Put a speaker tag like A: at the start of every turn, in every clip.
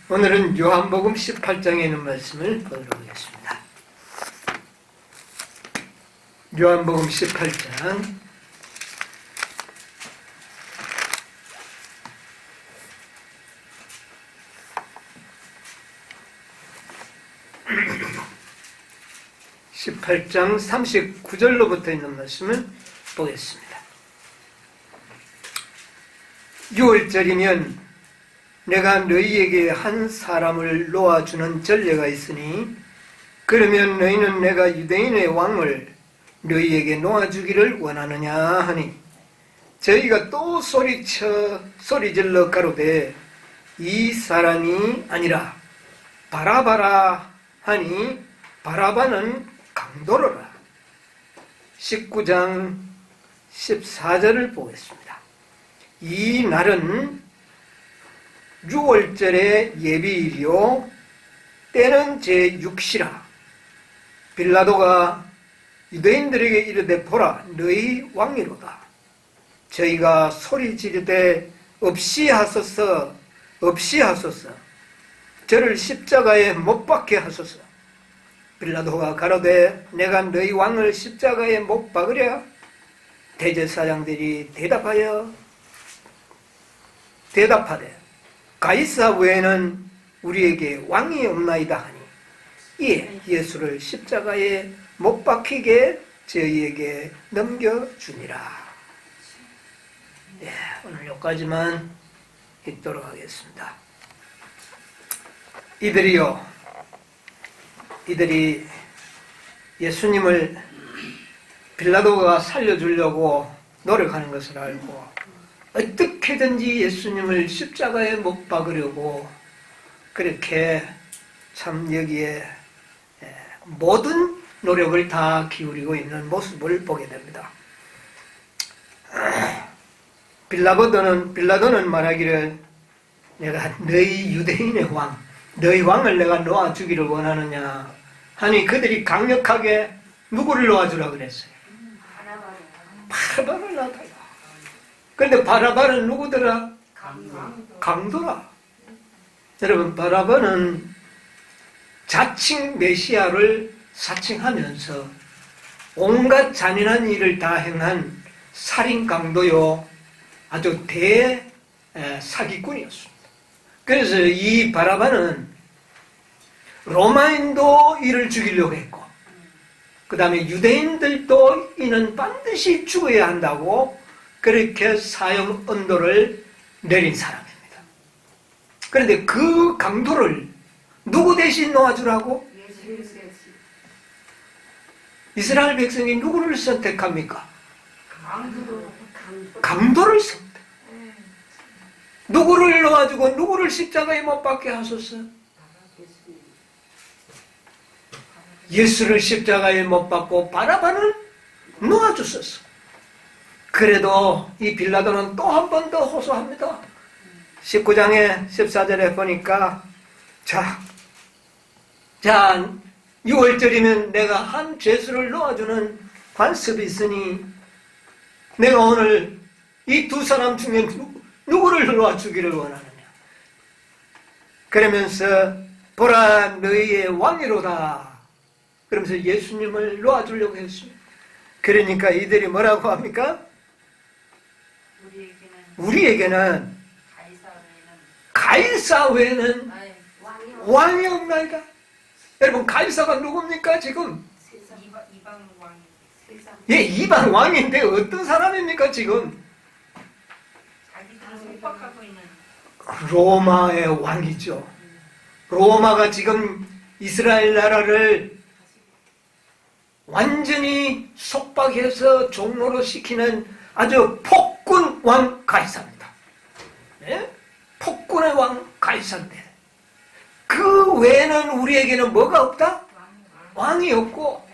A: 오늘은 요한복음 18장에 있는 말씀을 보도록 하겠습니다. 요한복음 18장 18장 39절로부터 있는 말씀을 보겠습니다. 6월절이면 내가 너희에게 한 사람을 놓아주는 전례가 있으니 그러면 너희는 내가 유대인의 왕을 너희에게 놓아주기를 원하느냐 하니 저희가 또 소리질러 가로되 이 사람이 아니라 바라바라 하니 바라바는 강도로라. 19장 14절을 보겠습니다. 이 날은 6월절의 예비일이요 때는 제6시라. 빌라도가 유대인들에게 이르되 보라 너희 왕이로다. 저희가 소리 지르되 없이 하소서 없이 하소서 저를 십자가에 못 박게 하소서. 빌라도가 가로되 내가 너희 왕을 십자가에 못 박으랴. 대제사장들이 대답하되 가이사 외에는 우리에게 왕이 없나이다 하니 이에 예수를 십자가에 못 박히게 저희에게 넘겨주니라. 네, 오늘 여기까지만 읽도록 하겠습니다. 이들이 예수님을 빌라도가 살려주려고 노력하는 것을 알고 어떻게든지 예수님을 십자가에 못 박으려고 그렇게 참 여기에 모든 노력을 다 기울이고 있는 모습을 보게 됩니다. 빌라도는 말하기를 내가 너희 유대인의 왕, 너희 왕을 내가 놓아주기를 원하느냐 하니 그들이 강력하게 누구를 놓아주라고 그랬어요? 바라바를 놔달라. 그런데 바라바는 누구더라? 강도라. 여러분, 바라바는 자칭 메시아를 사칭하면서 온갖 잔인한 일을 다 행한 살인 강도요 아주 사기꾼이었습니다. 그래서 이 바라바는 로마인도 이를 죽이려고 했고 그 다음에 유대인들도 이는 반드시 죽어야 한다고 그렇게 사형 언도를 내린 사람입니다. 그런데 그 강도를 누구 대신 놓아주라고? 이스라엘 백성이 누구를 선택합니까? 강도를 선택. 누구를 놓아주고 누구를 십자가에 못 박게 하소서? 예수를 십자가에 못 박고 바라바는 놓아주소서. 그래도 이 빌라도는 또 한 번 더 호소합니다. 19장에 14절에 보니까 자 6월절이면 내가 한 죄수를 놓아주는 관습이 있으니 내가 오늘 이 두 사람 중에 누구를 놓아주기를 원하느냐. 그러면서 보라 너희의 왕이로다. 그러면서 예수님을 놓아주려고 했습니다. 그러니까 이들이 뭐라고 합니까? 우리에게는 가이사 외에는 왕이 없나이다. 여러분 가이사가 누굽니까 지금? 예, 이방 왕인데 어떤 사람입니까 지금? 로마의 왕이죠. 로마가 지금 이스라엘 나라를 완전히 속박해서 종로로 시키는 아주 폭군 왕 가이사입니다. 네? 폭군의 왕 가이사인데 그 외에는 우리에게는 뭐가 없다? 왕이 없고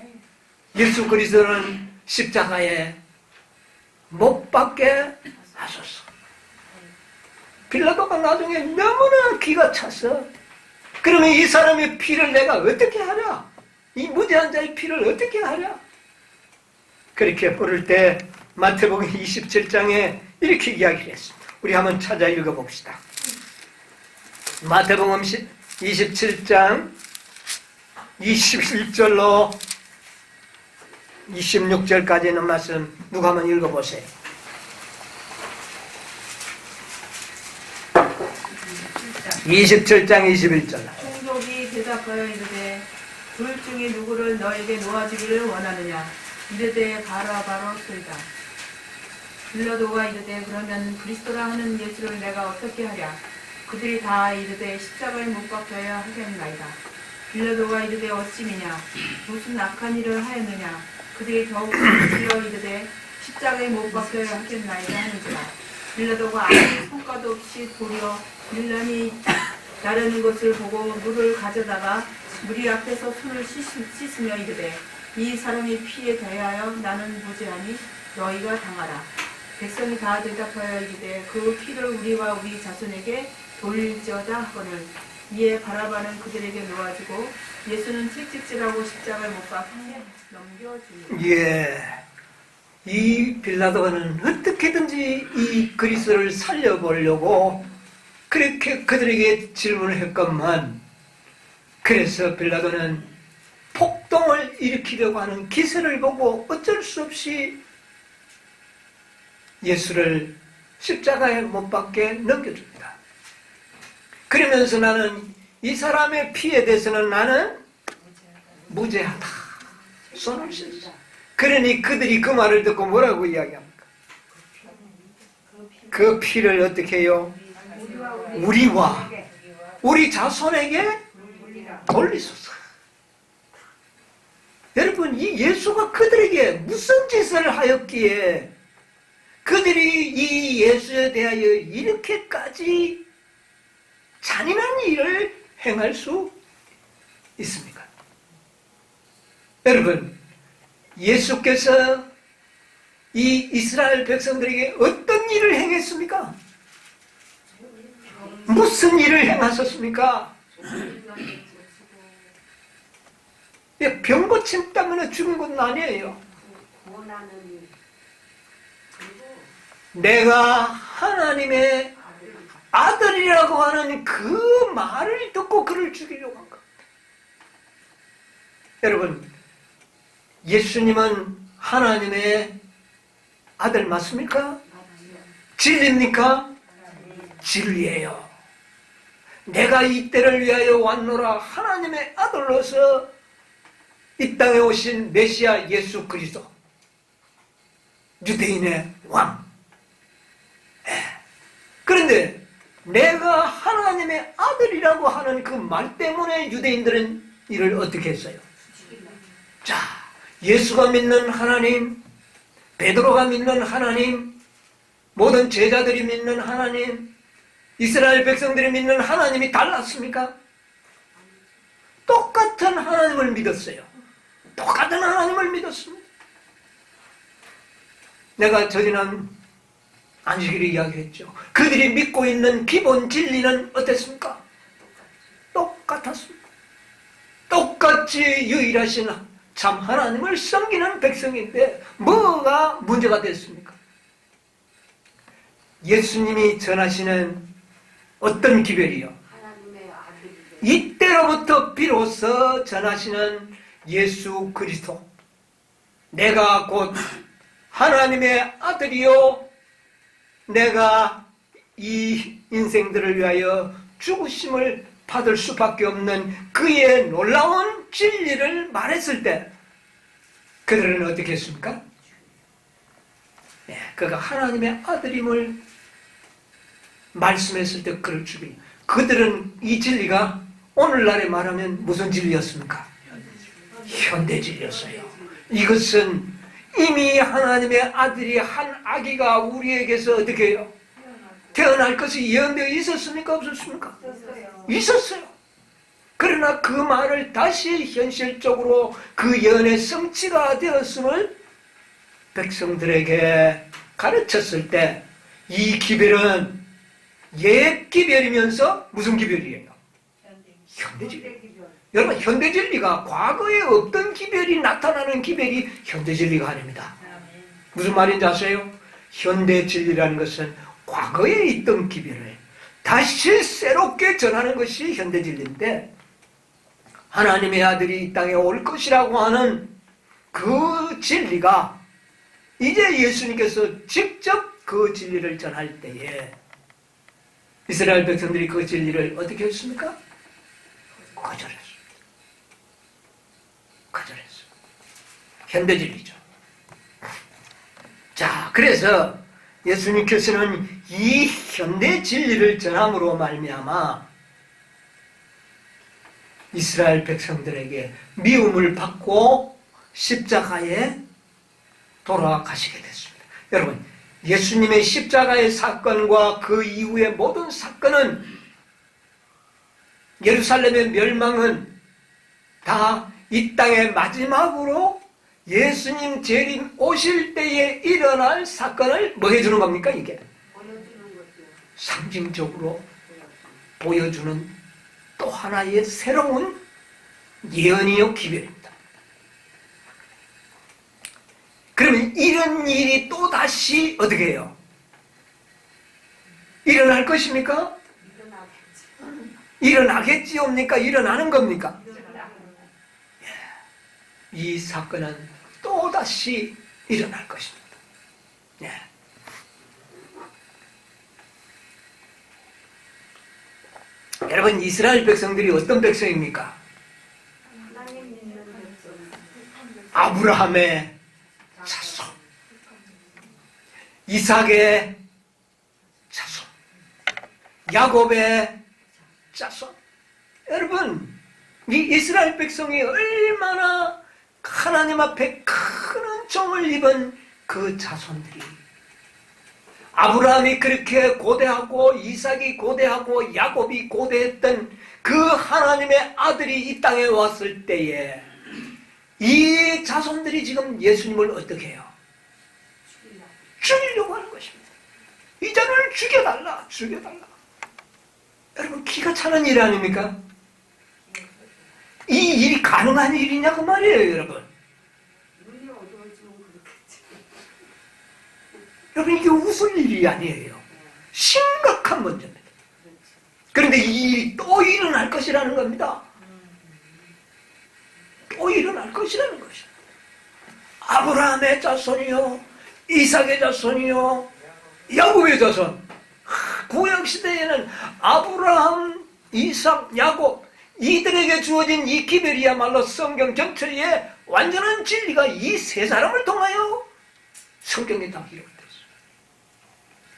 A: 예수 그리스도는 십자가에 못 박게 하소서. 빌라도가 나중에 너무나 기가 찼어. 그러면 이 사람의 피를 내가 어떻게 하랴? 이 무죄한 자의 피를 어떻게 하랴? 그렇게 부를 때 마태복음 27장에 이렇게 이야기를 했습니다. 우리 한번 찾아 읽어봅시다. 마태복음 27장 21절로 26절까지 있는 말씀 누가 한번 읽어보세요. 27장 21절.
B: 총독이 대답하여 이르되 둘 중에 누구를 너에게 놓아주기를 원하느냐? 이르되 바로소이다. 빌라도가 이르되 그러면 그리스도라 하는 예수를 내가 어떻게 하랴? 그들이 다 이르되 십자가에 못 박혀야 하겠나이다. 빌라도가 이르되 어찌미냐? 무슨 악한 일을 하였느냐? 그들이 더욱 부르짖어 이르되 십자가에 못 박혀야 하겠나이다 하는지라. 빌라도가 아무 성과도 없이 도리어 빌람이 나르는 것을 보고 물을 가져다가 무리 앞에서 손을 씻으며 이르되 이 사람의 피에 대하여 나는 무죄하니 너희가 당하라. 백성이 다 대답하여 이르되 그 피를 우리와 우리 자손에게 돌릴지어다 하거늘. 이에 바라바는 그들에게 놓아주고 예수는 채찍질하고 십자가에 못 박혀 넘겨주니.
A: 예, 이 빌라도는 어떻게든지 이 그리스도를 살려보려고 그렇게 그들에게 질문을 했건만, 그래서 빌라도는 폭동을 일으키려고 하는 기세를 보고 어쩔 수 없이 예수를 십자가에 못 박게 넘겨줍니다. 그러면서 나는 이 사람의 피에 대해서는 나는 무죄하다 손을 씻어. 그러니 그들이 그 말을 듣고 뭐라고 이야기합니까? 그 피를 어떻게 해요? 우리와 우리 자손에게 돌리소서. 여러분, 이 예수가 그들에게 무슨 짓을 하였기에 그들이 이 예수에 대하여 이렇게까지 잔인한 일을 행할 수 있습니까? 여러분, 예수께서 이 이스라엘 백성들에게 어떤 일을 행했습니까? 무슨 일을 행하셨습니까? 병 고침 때문에 죽은 것은 아니에요. 내가 하나님의 아들이라고 하는 그 말을 듣고 그를 죽이려고 한 겁니다. 여러분, 예수님은 하나님의 아들 맞습니까? 진리입니까? 진리예요. 내가 이 때를 위하여 왔노라. 하나님의 아들로서 이 땅에 오신 메시아 예수 그리스도, 유대인의 왕. 그런데 내가 하나님의 아들이라고 하는 그 말 때문에 유대인들은 이를 어떻게 했어요? 자, 예수가 믿는 하나님, 베드로가 믿는 하나님, 모든 제자들이 믿는 하나님, 이스라엘 백성들이 믿는 하나님이 달랐습니까? 똑같은 하나님을 믿었어요. 똑같은 하나님을 믿었습니다. 내가 저지난 안식일에 이야기했죠. 그들이 믿고 있는 기본 진리는 어땠습니까? 똑같았습니다. 똑같이 유일하신 참 하나님을 섬기는 백성인데 뭐가 문제가 됐습니까? 예수님이 전하시는 어떤 기별이요? 이때로부터 비로소 전하시는 예수 그리스도, 내가 곧 하나님의 아들이요 내가 이 인생들을 위하여 죽으심을 받을 수밖에 없는 그의 놀라운 진리를 말했을 때 그들은 어떻게 했습니까? 그가 하나님의 아들임을 말씀했을 때 그를 죽인, 그들은 이 진리가 오늘날에 말하면 무슨 진리였습니까? 현대 진리였어요. 이것은 이미 하나님의 아들이 한 아기가 우리에게서 어떻게 해요? 태어날 것이 예언되어 있었습니까? 없었습니까? 있었어요. 그러나 그 말을 다시 현실적으로 그 예언의 성취가 되었음을 백성들에게 가르쳤을 때 이 기별은 옛 기별이면서 무슨 기별이에요? 현대 진리. 여러분, 현대 진리가 과거에 없던 기별이 나타나는 기별이 현대 진리가 아닙니다. 무슨 말인지 아세요? 현대 진리라는 것은 과거에 있던 기별을 다시 새롭게 전하는 것이 현대진리인데, 하나님의 아들이 이 땅에 올 것이라고 하는 그 진리가 이제 예수님께서 직접 그 진리를 전할 때에 이스라엘 백성들이 그 진리를 어떻게 했습니까? 거절했습니다. 거절했어요. 현대진리죠. 자, 그래서 예수님께서는 이 현대 진리를 전함으로 말미암아 이스라엘 백성들에게 미움을 받고 십자가에 돌아가시게 됐습니다. 여러분, 예수님의 십자가의 사건과 그 이후의 모든 사건은, 예루살렘의 멸망은 다 이 땅의 마지막으로 예수님 재림 오실 때에 일어날 사건을 뭐 해주는 겁니까? 이게 상징적으로 보여주는 또 하나의 새로운 예언이요 기별입니다. 그러면 이런 일이 또 다시 어떻게 해요? 일어날 것입니까? 일어나겠지옵니까? 일어나는 겁니까? 이 사건은 또 다시 일어날 것입니다. 예. 여러분, 이스라엘 백성들이 어떤 백성입니까? 아브라함의 자손, 이삭의 자손, 야곱의 자손. 여러분, 이 이스라엘 백성이 얼마나 하나님 앞에 큰 은총을 입은 그 자손들이, 아브라함이 그렇게 고대하고 이삭이 고대하고 야곱이 고대했던 그 하나님의 아들이 이 땅에 왔을 때에 이 자손들이 지금 예수님을 어떻게 해요? 죽이려고 하는 것입니다. 이 자를 죽여달라, 죽여달라. 여러분, 기가 차는 일 아닙니까? 이 일이 가능한 일이냐 그 말이에요, 여러분. 여러분, 이게 웃을 일이 아니에요. 심각한 문제입니다. 그런데 이 일이 또 일어날 것이라는 겁니다. 또 일어날 것이라는 것이죠. 아브라함의 자손이요, 이삭의 자손이요, 야곱의 자손. 구약시대에는 아브라함, 이삭, 야곱, 이들에게 주어진 이 기별이야말로 성경 전체에 완전한 진리가 이 세 사람을 통하여 성경에 다 기록되어 있어요.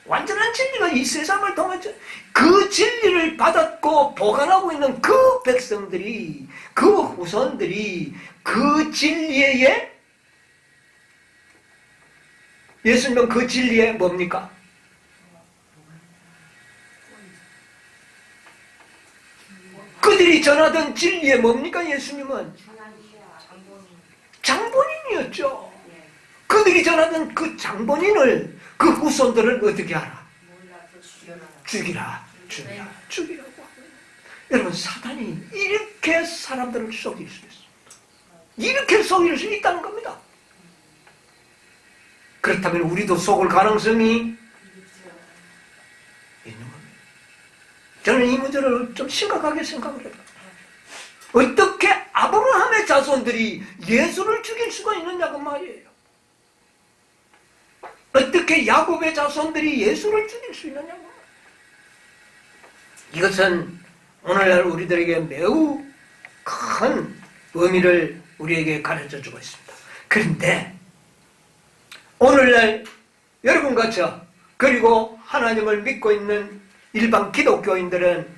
A: 완전한 진리가 이 세 사람을 통하여 그 진리를 받았고 보관하고 있는 그 백성들이, 그 후손들이 그 진리에, 예수님은 그 진리에 뭡니까? 그들이 전하던 진리에 뭡니까? 예수님은 장본인이었죠. 그들이 전하던 그 장본인을, 그 후손들을 어떻게 하라? 죽이라, 죽이라, 죽이라고. 여러분, 사단이 이렇게 사람들을 속일 수 있습니다. 이렇게 속일 수 있다는 겁니다. 그렇다면 우리도 속을 가능성이 있는 겁니다. 저는 이 문제를 좀 심각하게 생각을 해요. 어떻게 아브라함의 자손들이 예수를 죽일 수가 있느냐고 말이에요. 어떻게 야곱의 자손들이 예수를 죽일 수 있느냐고. 이것은 오늘날 우리들에게 매우 큰 의미를 우리에게 가르쳐주고 있습니다. 그런데 오늘날 여러분과 저, 그리고 하나님을 믿고 있는 일반 기독교인들은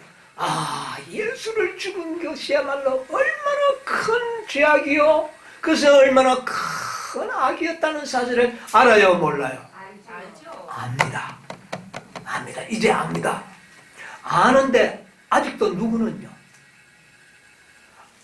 A: 예수를 죽은 것이야말로 얼마나 큰 죄악이요, 그것은 얼마나 큰 악이었다는 사실을 알아요, 몰라요?
B: 알죠.
A: 압니다. 압니다. 이제 압니다. 아는데 아직도 누구는요?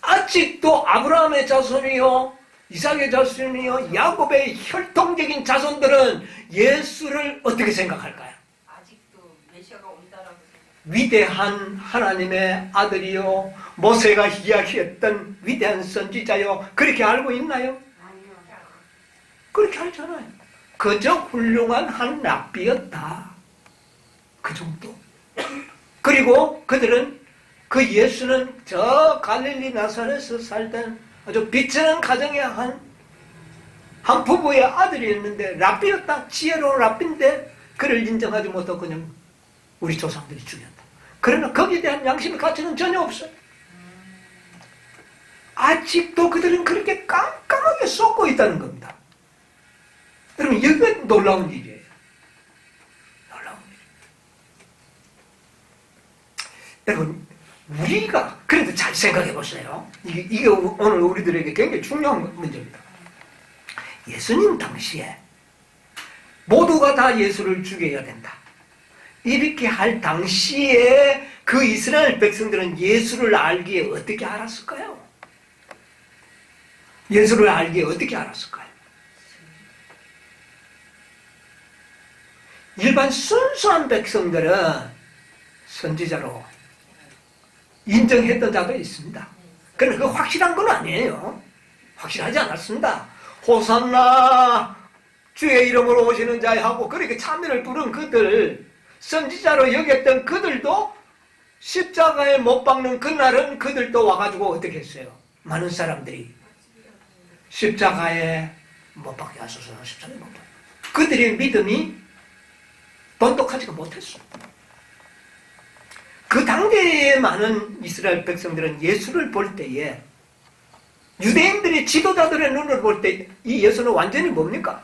A: 아직도 아브라함의 자손이요, 이삭의 자손이요, 야곱의 혈통적인 자손들은 예수를 어떻게 생각할까요?
B: 아직도 메시아가 온다라고
A: 위대한 하나님의 아들이요, 모세가 이야기했던 위대한 선지자요, 그렇게 알고 있나요?
B: 아니요.
A: 그렇게 알잖아요. 그저 훌륭한 한 랍비였다, 그 정도. 그리고 그들은 그 예수는 저 갈릴리 나사렛에서 살던 아주 비천한 가정의 한 부부의 아들이었는데 랍비였다. 지혜로운 랍비인데 그를 인정하지 못하고 그냥 우리 조상들이 죽였다. 그러나 거기에 대한 양심의 가치는 전혀 없어요. 아직도 그들은 그렇게 깜깜하게 쏟고 있다는 겁니다. 여러분, 이게 놀라운 일이에요. 놀라운 일. 여러분, 우리가 그래도 잘 생각해 보세요. 이게 오늘 우리들에게 굉장히 중요한 문제입니다. 예수님 당시에 모두가 다 예수를 죽여야 된다. 이렇게 할 당시에 그 이스라엘 백성들은 예수를 알기에 어떻게 알았을까요? 예수를 알기에 어떻게 알았을까요? 일반 순수한 백성들은 선지자로 인정했던 자도 있습니다. 그러나 그 확실한 건 아니에요. 확실하지 않았습니다. 호산나 주의 이름으로 오시는 자에 하고 그렇게 찬미를 부른 그들, 선지자로 여겼던 그들도 십자가에 못 박는 그날은 그들도 와가지고 어떻게 했어요? 많은 사람들이 십자가에 못 박게 하소서, 십자가에 못 박게. 그들의 믿음이 돈독하지가 못했어. 그 당대의 많은 이스라엘 백성들은 예수를 볼 때에 유대인들의 지도자들의 눈을 볼 때 이 예수는 완전히 뭡니까?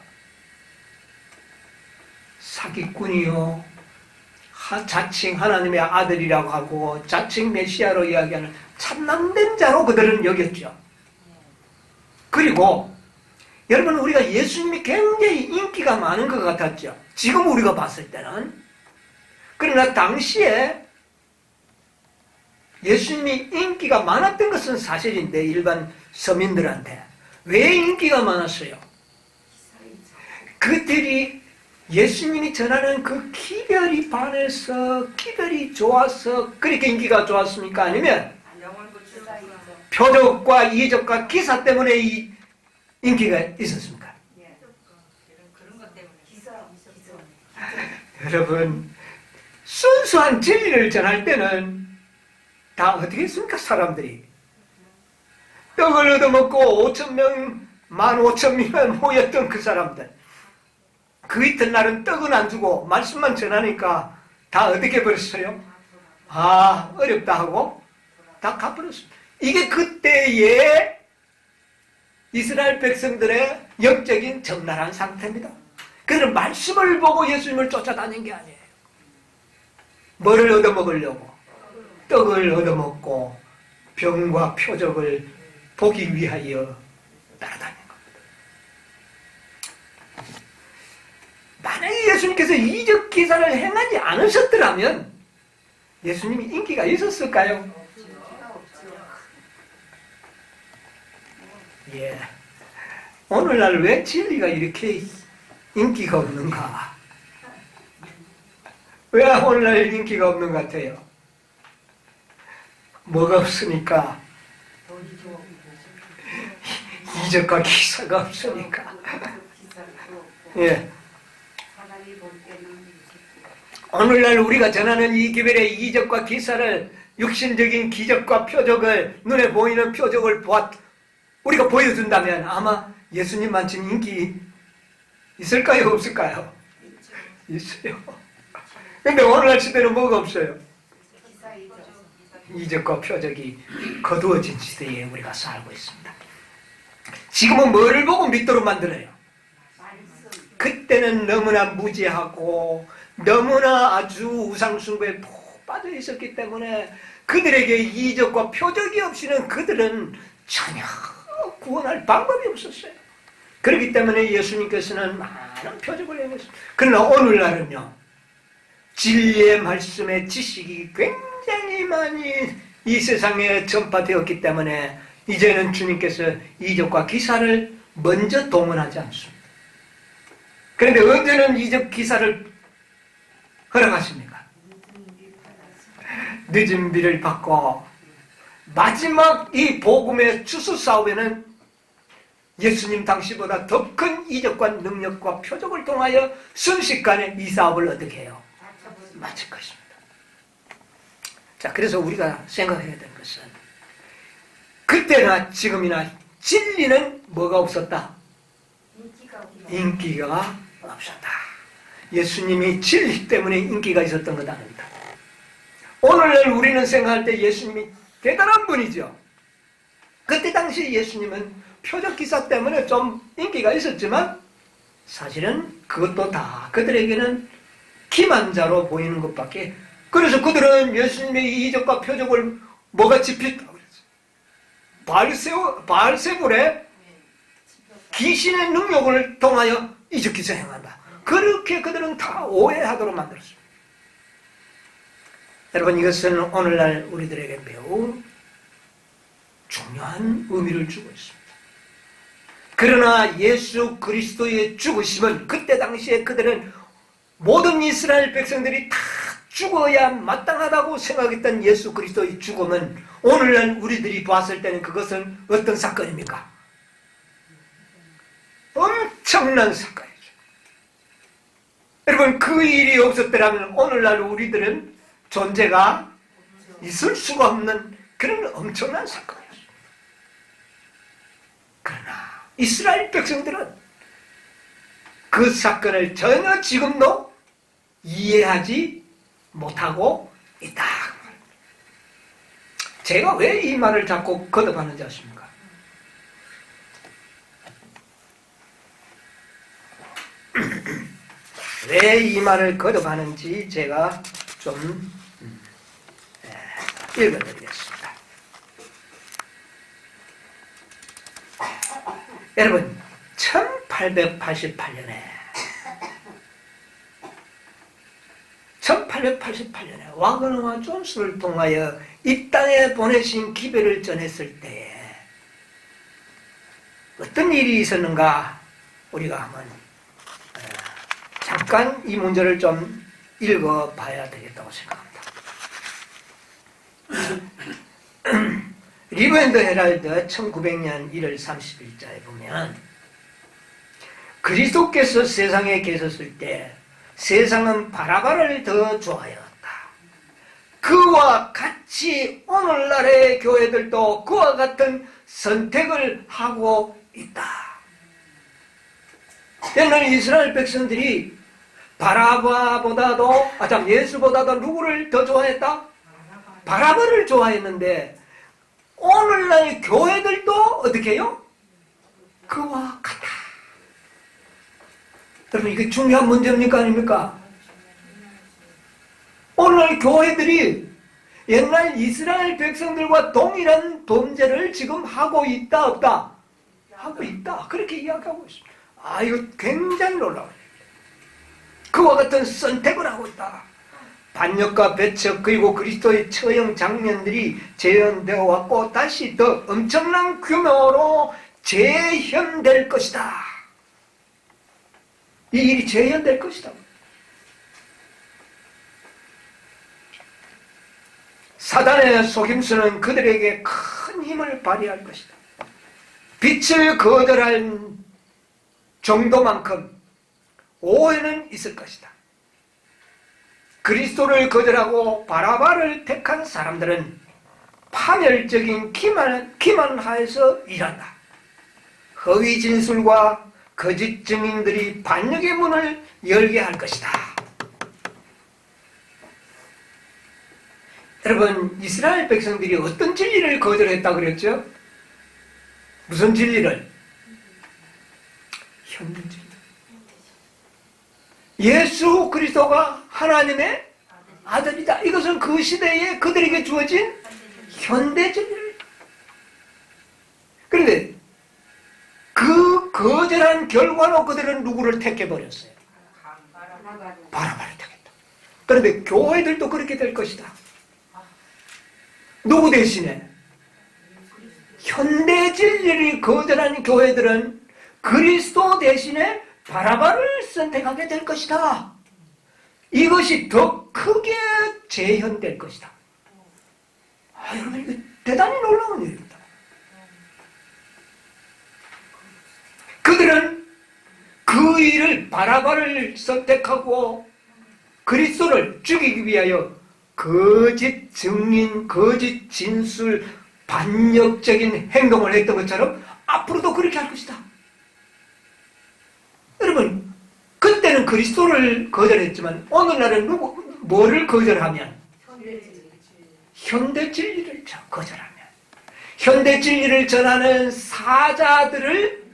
A: 사기꾼이요, 자칭 하나님의 아들이라고 하고 자칭 메시아로 이야기하는 참남된 자로 그들은 여겼죠. 그리고 여러분, 우리가 예수님이 굉장히 인기가 많은 것 같았죠. 지금 우리가 봤을 때는. 그러나 당시에 예수님이 인기가 많았던 것은 사실인데, 일반 서민들한테. 왜 인기가 많았어요? 그들이 예수님이 전하는 그 기별이 반해서, 기별이 좋아서 그렇게 인기가 좋았습니까? 아니면 표적과 이적과 기사 때문에 이 인기가 있었습니까? 여러분, 순수한 진리를 전할 때는 다 어떻게 했습니까? 사람들이 떡을 얻어먹고 5,000명, 15,000명만 모였던 그 사람들, 그 이튿날은 떡은 안 주고 말씀만 전하니까 다 어떻게 버렸어요? 아, 어렵다 하고 다 갚아버렸습니다. 이게 그때의 이스라엘 백성들의 영적인 적나라한 상태입니다. 그들은 말씀을 보고 예수님을 쫓아다닌 게 아니에요. 뭐를 얻어먹으려고? 떡을 얻어먹고 병과 표적을 보기 위하여 따라다닌 겁니다. 만약에 예수님께서 이적 기사를 행하지 않으셨더라면 예수님이 인기가 있었을까요? 예. 오늘날 왜 진리가 이렇게 인기가 없는가? 왜 오늘날 인기가 없는 것 같아요? 뭐가 없으니까? 이적과 기사가 없으니까. 예. 오늘날 우리가 전하는 이 기별의 이적과 기사를, 육신적인 기적과 표적을, 눈에 보이는 표적을 우리가 보여준다면 아마 예수님만큼 인기 있을까요? 없을까요? 있어요. 근데 오늘날 시대는 뭐가 없어요? 이적과 표적이 거두어진 시대에 우리가 살고 있습니다. 지금은 뭐를 보고 믿도록 만들어요? 그때는 너무나 무지하고 너무나 아주 우상숭배에 푹 빠져 있었기 때문에 그들에게 이적과 표적이 없이는 그들은 전혀 구원할 방법이 없었어요. 그렇기 때문에 예수님께서는 많은 표적을 행했습니다. 그러나 오늘날은요, 진리의 말씀의 지식이 굉장히 많이 이 세상에 전파되었기 때문에 이제는 주님께서 이적과 기사를 먼저 동원하지 않습니다. 그런데 언제는 이적 기사를 허락하십니까? 늦은 비를 받고 마지막 이 복음의 추수 싸움에는 예수님 당시보다 더 큰 이적과 능력과 표적을 통하여 순식간에 이 사업을 어떻게 해요? 마칠 것입니다. 자, 그래서 우리가 생각해야 되는 것은 그때나 지금이나 진리는 뭐가 없었다? 인기가 없었다. 예수님이 진리 때문에 인기가 있었던 것 아닙니다. 오늘날 우리는 생각할 때 예수님이 대단한 분이죠. 그때 당시 예수님은 표적기사 때문에 좀 인기가 있었지만 사실은 그것도 다 그들에게는 기만자로 보이는 것밖에. 그래서 그들은 예수님의 이적과 표적을 뭐같이 빚다고 그랬어요. 바알세불의 귀신의 능력을 통하여 이적기사 행한다. 그렇게 그들은 다 오해하도록 만들었습니다. 여러분, 이것은 오늘날 우리들에게 매우 중요한 의미를 주고 있습니다. 그러나 예수 그리스도의 죽으심은 그때 당시에 그들은 모든 이스라엘 백성들이 다 죽어야 마땅하다고 생각했던 예수 그리스도의 죽음은 오늘날 우리들이 봤을 때는 그것은 어떤 사건입니까? 엄청난 사건이죠. 여러분, 그 일이 없었더라면 오늘날 우리들은 존재가 있을 수가 없는 그런 엄청난 사건이었습니다. 그러나 이스라엘 백성들은 그 사건을 전혀 지금도 이해하지 못하고 있다. 제가 왜 이 말을 자꾸 거듭하는지 아십니까? 왜 이 말을 거듭하는지 제가 좀 읽어드리겠습니다. 여러분, 1888년에 와그너와 존스를 통하여 이 땅에 보내신 기별을 전했을 때에 어떤 일이 있었는가 우리가 한번 잠깐 이 문제를 좀 읽어봐야 되겠다고 생각합니다. 리브 앤드 헤럴드 1900년 1월 30일자에 보면 그리스도께서 세상에 계셨을 때 세상은 바라바를 더 좋아하였다. 그와 같이 오늘날의 교회들도 그와 같은 선택을 하고 있다. 옛날 이스라엘 백성들이 바라바보다도 예수보다도 누구를 더 좋아했다? 바라바를 좋아했는데 오늘날 교회들도 어떻게 해요? 그와 같다. 여러분, 이게 중요한 문제입니까 아닙니까? 오늘날 교회들이 옛날 이스라엘 백성들과 동일한 범죄를 지금 하고 있다 없다? 하고 있다. 그렇게 이야기하고 있습니다. 이거 굉장히 놀라워요. 그와 같은 선택을 하고 있다. 반역과 배척 그리고 그리스도의 처형 장면들이 재현되어 왔고 다시 더 엄청난 규모로 재현될 것이다. 이 일이 재현될 것이다. 사단의 속임수는 그들에게 큰 힘을 발휘할 것이다. 빛을 거절할 정도만큼 오해는 있을 것이다. 그리스도를 거절하고 바라바를 택한 사람들은 파멸적인 기만하에서 일한다. 허위 진술과 거짓 증인들이 반역의 문을 열게 할 것이다. 여러분, 이스라엘 백성들이 어떤 진리를 거절했다고 그랬죠? 무슨 진리를? 현대 진리. 예수 그리스도가 하나님의 아들이다. 이것은 그 시대에 그들에게 주어진 현대 진리를. 그런데 그 거절한 결과로 그들은 누구를 택해버렸어요? 바라바를 택했다. 그런데 교회들도 그렇게 될 것이다. 누구 대신에? 현대 진리를 거절한 교회들은 그리스도 대신에 바라바를 선택하게 될 것이다. 이것이 더 크게 재현될 것이다. 여러분, 이거 대단히 놀라운 일입니다. 그들은 그 일을 바라바를 선택하고 그리스도를 죽이기 위하여 거짓 증인, 거짓 진술, 반역적인 행동을 했던 것처럼 앞으로도 그렇게 할 것이다. 여러분, 그때는 그리스도를 거절했지만 오늘날은 뭐를 거절하면? 현대 진리를 거절하면, 현대 진리를 전하는 사자들을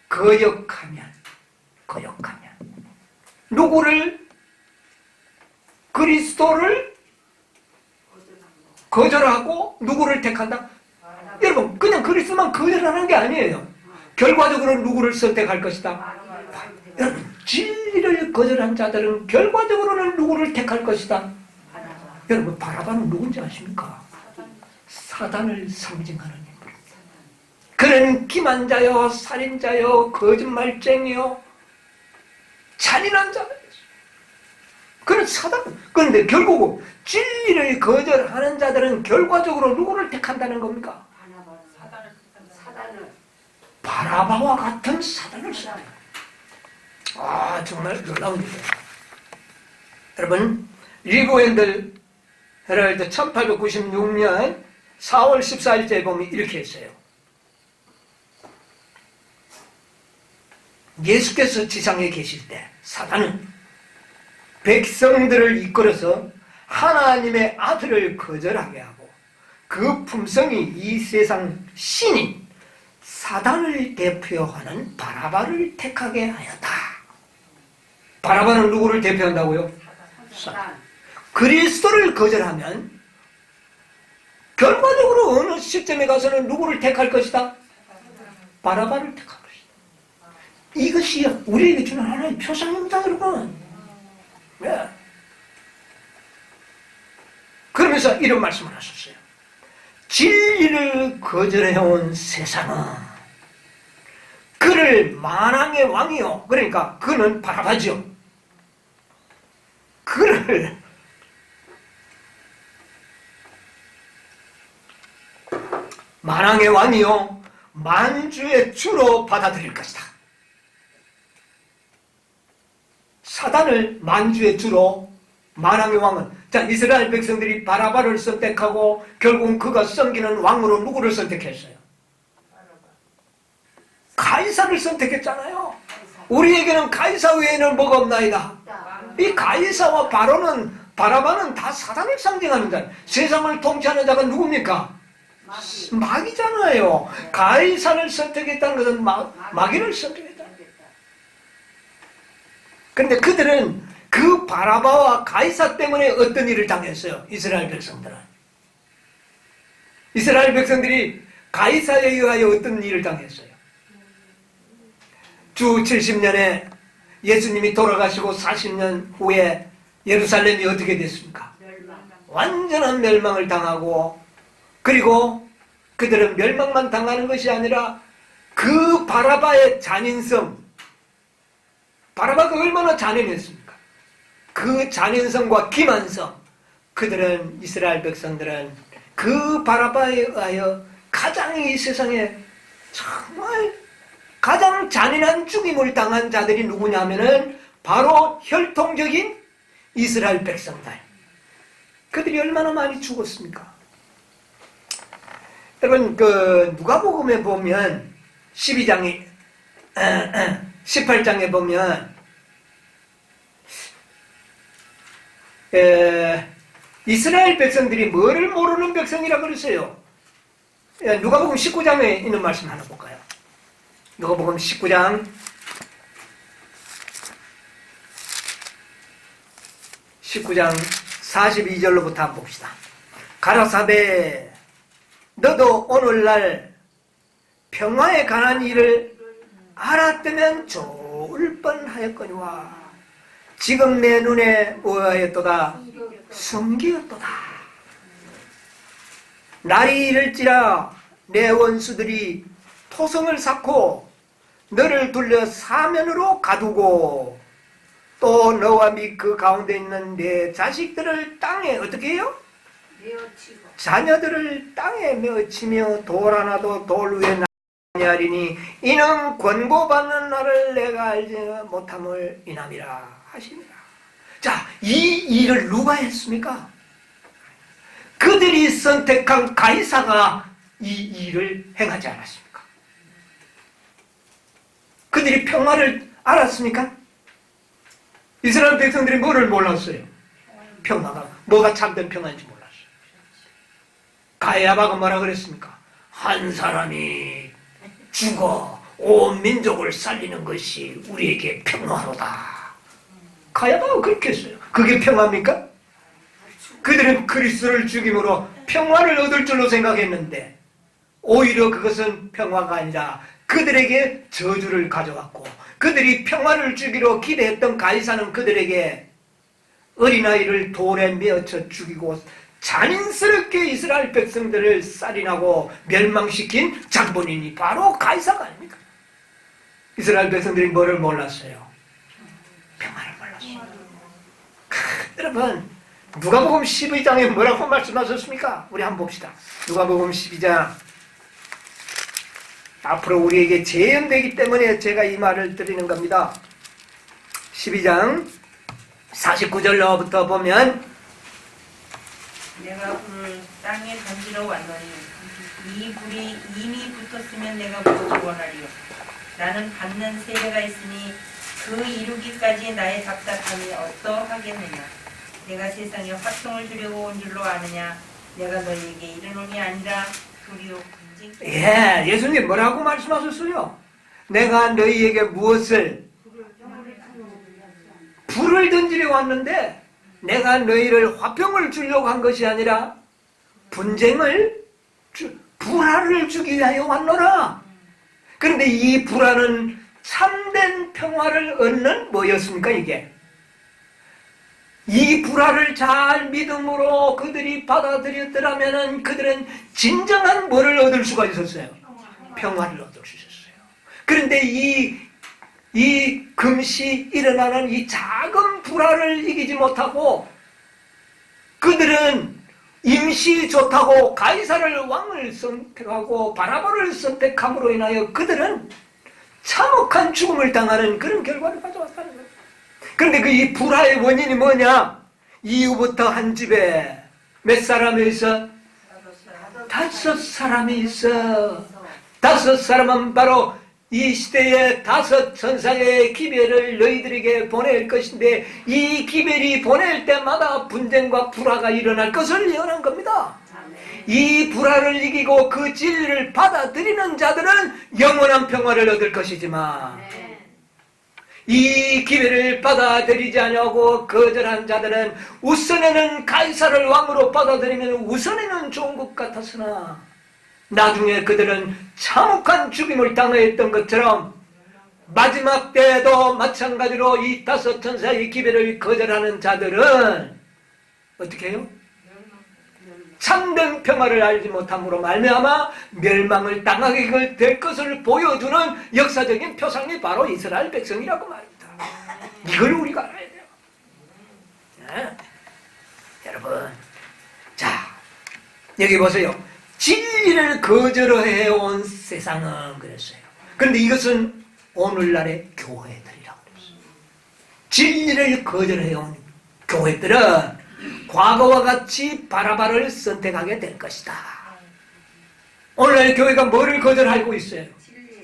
A: 거역하면, 누구를? 그리스도를 거절하고 누구를 택한다? 여러분, 그냥 그리스도만 거절하는 게 아니에요. 결과적으로 누구를 선택할 것이다? 여러분, 진리를 거절한 자들은 결과적으로는 누구를 택할 것이다? 여러분, 바라바는 누군지 아십니까? 사단을 상징하는 인물. 그는 기만자요, 살인자요, 거짓말쟁이요, 잔인한 자다. 그는 사단. 그런데 결국 진리를 거절하는 자들은 결과적으로 누구를 택한다는 겁니까? 바라바와 같은 사단을 선택. 정말 놀라운 일이에요. 여러분, 리그 헤럴드 1896년 4월 14일자에 보면 이렇게 했어요. 예수께서 지상에 계실 때 사단은 백성들을 이끌어서 하나님의 아들을 거절하게 하고 그 품성이 이 세상 신인 사단을 대표하는 바라바를 택하게 하였다. 바라바는 누구를 대표한다고요? 사단. 그리스도를 거절하면 결과적으로 어느 시점에 가서는 누구를 택할 것이다? 바라바를 택할 것이다. 이것이 우리에게 주는 하나의 표상입니다, 여러분. 네. 그러면서 이런 말씀을 하셨어요. 진리를 거절해온 세상은 그를 만왕의 왕이요. 그러니까 그는 바라바죠. 그를 만왕의 왕이요 만주의 주로 받아들일 것이다. 사단을 만주의 주로, 만왕의 왕은, 자, 이스라엘 백성들이 바라바를 선택하고 결국 그가 섬기는 왕으로 누구를 선택했어요? 가이사를 선택했잖아요. 우리에게는 가이사 외에는 뭐가 없나이다. 이 가이사와 바라바는 다 사단을 상징하는 자. 세상을 통치하는 자가 누굽니까? 마귀잖아요. 가이사를 선택했다는 것은 마귀를 선택했다. 그런데 그들은 그 바라바와 가이사 때문에 어떤 일을 당했어요? 이스라엘 백성들은. 이스라엘 백성들이 가이사에 의하여 어떤 일을 당했어요? 주 70년에 예수님이 돌아가시고 40년 후에 예루살렘이 어떻게 됐습니까? 완전한 멸망을 당하고, 그리고 그들은 멸망만 당하는 것이 아니라 그 바라바의 잔인성, 바라바가 얼마나 잔인했습니까? 그 잔인성과 기만성, 그들은, 이스라엘 백성들은 그 바라바에 의하여 가장 이 세상에 정말 가장 잔인한 죽임을 당한 자들이 누구냐면은 바로 혈통적인 이스라엘 백성들. 그들이 얼마나 많이 죽었습니까? 여러분, 누가복음에 보면 18장에 보면 이스라엘 백성들이 뭐를 모르는 백성이라 그랬어요. 누가복음 19장에 있는 말씀 하나 볼까요? 누가복음 19장 42절로부터 한번 봅시다. 가라사대 너도 오늘날 평화에 관한 일을 알았다면 좋을 뻔하였거니와 지금 내 눈에 뭐하였도다? 성기였도다. 날이 이를지라 내 원수들이 토성을 쌓고 너를 둘러 사면으로 가두고 또 너와 및 그 가운데 있는 내 자식들을 땅에 어떻게 해요? 자녀들을 땅에 메어치며 돌 하나도 돌 위에 아니하리니 이는 권고받는 날을 내가 알지 못함을 인함이라 하시니라. 자, 이 일을 누가 했습니까? 그들이 선택한 가이사가 이 일을 행하지 않았습니까? 그들이 평화를 알았습니까? 이스라엘 백성들이 뭐를 몰랐어요? 평화가 뭐가 참된 평화인지 몰랐어요. 가야바가 뭐라 그랬습니까? 한 사람이 죽어 온 민족을 살리는 것이 우리에게 평화로다. 가야바가 그렇게 했어요. 그게 평화입니까? 그들은 그리스도를 죽임으로 평화를 얻을 줄로 생각했는데 오히려 그것은 평화가 아니라 그들에게 저주를 가져왔고, 그들이 평화를 주기로 기대했던 가이사는 그들에게 어린아이를 돌에 메어쳐 죽이고 잔인스럽게 이스라엘 백성들을 살인하고 멸망시킨 장본인이 바로 가이사가 아닙니까? 이스라엘 백성들이 뭐를 몰랐어요? 평화를 몰랐어요. 여러분, 누가복음 12장에 뭐라고 말씀하셨습니까? 우리 한번 봅시다. 누가복음 12장. 앞으로 우리에게 재현되기 때문에 제가 이 말을 드리는 겁니다. 12장 49절로부터 보면,
C: 내가 불을 땅에 던지러 왔노니 이 불이 이미 붙었으면 내가 무엇을 원하리요. 나는 받는 세례가 있으니 그 이루기까지 나의 답답함이 어떠하겠느냐. 내가 세상에 화평을 주려고 온 줄로 아느냐. 내가 너희에게 이르노니 아니라 불이요 분쟁.
A: 예수님 뭐라고 말씀하셨어요? 내가 너희에게 무엇을? 불을 던지려 왔는데 내가 너희를 화평을 주려고 한 것이 아니라 분쟁을, 불화를 주기 위하여 왔노라. 그런데 이 불화는 참된 평화를 얻는 뭐였습니까? 이게 이 불화를 잘 믿음으로 그들이 받아들였더라면 그들은 진정한 뭐를 얻을 수가 있었어요? 평화를 얻을 수 있었어요. 그런데 이 금시 일어나는 이 작은 불화를 이기지 못하고 그들은 임시 좋다고 가이사를 왕을 선택하고 바라바를 선택함으로 인하여 그들은 참혹한 죽음을 당하는 그런 결과를 가져왔다는 거예요. 그런데 그 이 불화의 원인이 뭐냐? 이후부터 한 집에 몇 사람이 있어? 5사람이 있어. 5사람은 바로 이 시대에 5 천사의 기별을 너희들에게 보낼 것인데 이 기별이 보낼 때마다 분쟁과 불화가 일어날 것을 예언한 겁니다. 이 불화를 이기고 그 진리를 받아들이는 자들은 영원한 평화를 얻을 것이지만 이 기회를 받아들이지 않냐고 거절한 자들은 우선에는 가이사를 왕으로 받아들이면 우선에는 좋은 것 같았으나 나중에 그들은 참혹한 죽임을 당했던 것처럼 마지막 때에도 마찬가지로 이 5 천사의 기회를 거절하는 자들은 어떻게 해요? 참된 평화를 알지 못함으로 말미암아 멸망을 당하게 될 것을 보여주는 역사적인 표상이 바로 이스라엘 백성이라고 말입니다. 이걸 우리가 알아야 돼요. 네. 여러분, 자 여기 보세요. 진리를 거절해온 세상은 그랬어요. 그런데 이것은 오늘날의 교회들이라고 그랬어요. 진리를 거절해온 교회들은 과거와 같이 바라바를 선택하게 될 것이다. 오늘날 교회가 뭐를 거절하고 있어요?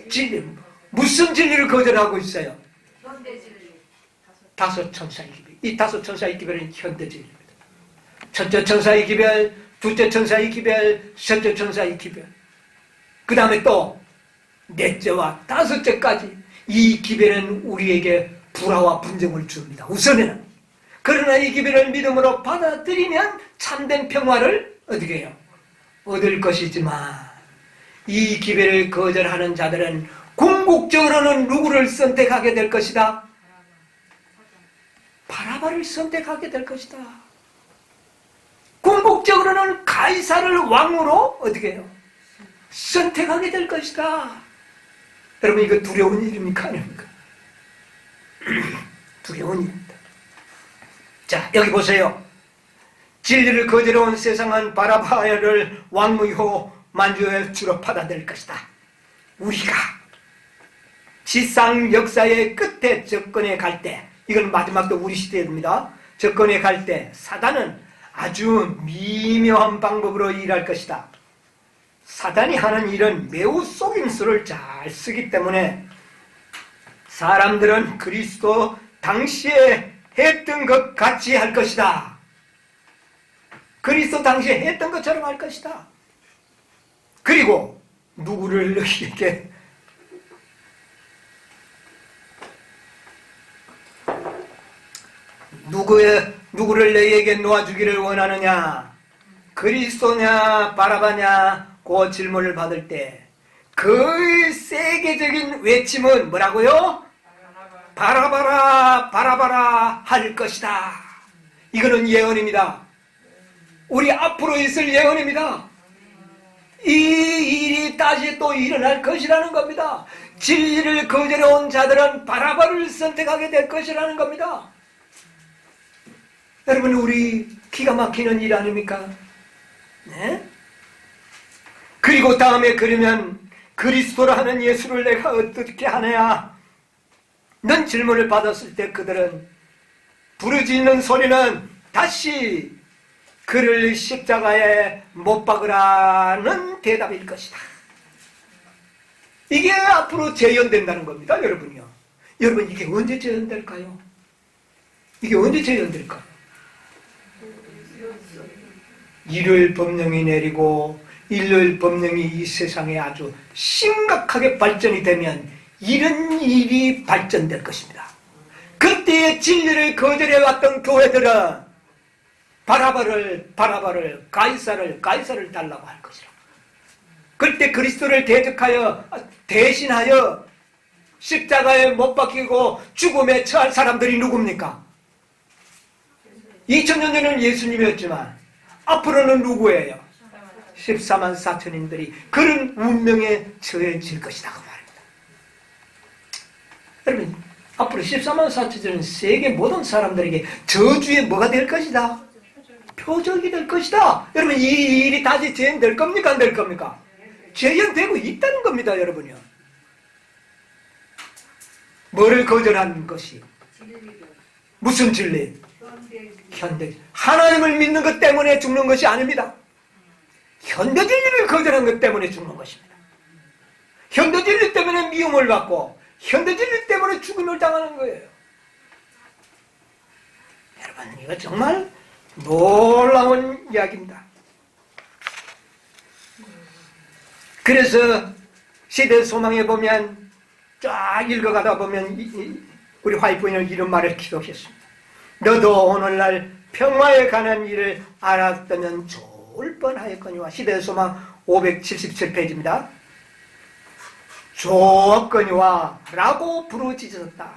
A: 진리. 무슨 진리를 거절하고 있어요?
B: 현대진리.
A: 5 천사의 기별. 이 5 천사의 기별은 현대진리입니다. 첫째 천사의 기별, 둘째 천사의 기별, 셋째 천사의 기별. 그 다음에 또 넷째와 5째까지 이 기별은 우리에게 불화와 분쟁을 줍니다. 우선에는. 그러나 이 기별을 믿음으로 받아들이면 참된 평화를 어떻게 해요? 얻을 것이지만 이 기별을 거절하는 자들은 궁극적으로는 누구를 선택하게 될 것이다? 바라바를 선택하게 될 것이다. 궁극적으로는 가이사를 왕으로 어떻게 해요? 선택하게 될 것이다. 여러분 이거 두려운 일입니까? 아닙니까? 두려운 일입니다. 자 여기 보세요. 진리를 거절해온 세상은 바라바를 왕의호 만주의 주로 받아들일 것이다. 우리가 지상 역사의 끝에 접근해 갈 때, 이건 마지막도 우리 시대입니다. 접근해 갈 때 사단은 아주 미묘한 방법으로 일할 것이다. 사단이 하는 일은 매우 속임수를 잘 쓰기 때문에 사람들은 그리스도 당시에 했던 것 같이 할 것이다. 그리스도 당시에 했던 것처럼 할 것이다. 그리고 누구를 너희에게 누구를 너희에게 놓아주기를 원하느냐? 그리스도냐 바라바냐? 그 질문을 받을 때 그 세계적인 외침은 뭐라고요? 바라바라 바라바라 할 것이다. 이거는 예언입니다. 우리 앞으로 있을 예언입니다. 이 일이 다시 또 일어날 것이라는 겁니다. 진리를 거절해온 자들은 바라바를 선택하게 될 것이라는 겁니다. 여러분, 우리 기가 막히는 일 아닙니까? 네? 그리고 다음에 그러면 그리스도라 하는 예수를 내가 어떻게 하느냐? 는 질문을 받았을 때 그들은 부르짖는 소리는 다시 그를 십자가에 못 박으라는 대답일 것이다. 이게 앞으로 재현된다는 겁니다, 여러분요. 여러분, 이게 언제 재현될까요? 이게 언제 재현될까요? 일요일 법령이 내리고 일요일 법령이 이 세상에 아주 심각하게 발전이 되면 이런 일이 발전될 것입니다. 그때의 진리를 거절해왔던 교회들은 바라바를 가이사를 달라고 할 것이라. 그때 그리스도를 대신하여 십자가에 못 박히고 죽음에 처할 사람들이 누굽니까? 2000년 전에는 예수님이었지만 앞으로는 누구예요? 14만 4천인들이 그런 운명에 처해질 것이다 그 말입니다. 여러분, 앞으로 14만 4천은 세계 모든 사람들에게 저주의 뭐가 될 것이다? 표적이 될 것이다. 여러분, 이 일이 다시 재현될 겁니까? 안 될 겁니까? 재현되고 있다는 겁니다, 여러분요. 뭐를 거절한 것이? 무슨 진리? 현대. 하나님을 믿는 것 때문에 죽는 것이 아닙니다. 현대 진리를 거절한 것 때문에 죽는 것입니다. 현대 진리 때문에 미움을 받고 현대 진리 때문에 죽음을 당하는 거예요. 여러분, 이거 정말 놀라운 이야기입니다. 그래서 시대 소망에 보면 쫙 읽어가다 보면 우리 화이트부인은 이런 말을 기록했습니다. 너도 오늘날 평화에 관한 일을 알았다면 좋을 뻔하였거니와. 시대 소망 577페이지입니다. 좋았거니와 라고 부르짖었다.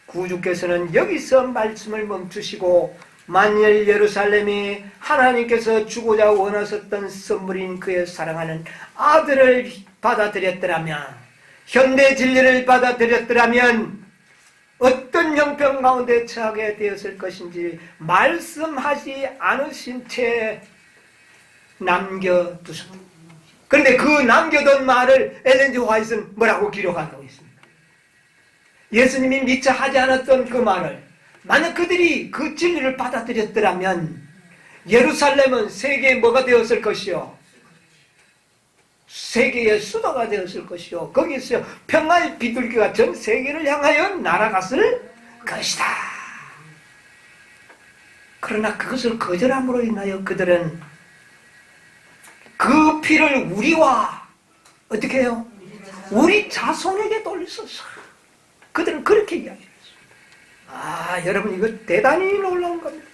A: 구주께서는 여기서 말씀을 멈추시고 만일 예루살렘이 하나님께서 주고자 원하셨던 선물인 그의 사랑하는 아들을 받아들였더라면, 현대 진리를 받아들였더라면 어떤 형편 가운데 처하게 되었을 것인지 말씀하지 않으신 채 남겨두셨다. 그런데 그 남겨둔 말을 엘렌 G. 화이트는 뭐라고 기록하고 있습니까? 예수님이 미처 하지 않았던 그 말을 만약 그들이 그 진리를 받아들였더라면 예루살렘은 세계의 뭐가 되었을 것이요? 세계의 수도가 되었을 것이요. 거기서 평화의 비둘기가 전 세계를 향하여 날아갔을 것이다. 그러나 그것을 거절함으로 인하여 그들은 그 피를 우리와 어떻게 해요? 우리 자손에게 돌렸었어. 그들은 그렇게 이야기했어요. 아, 여러분, 이거 대단히 놀라운 겁니다.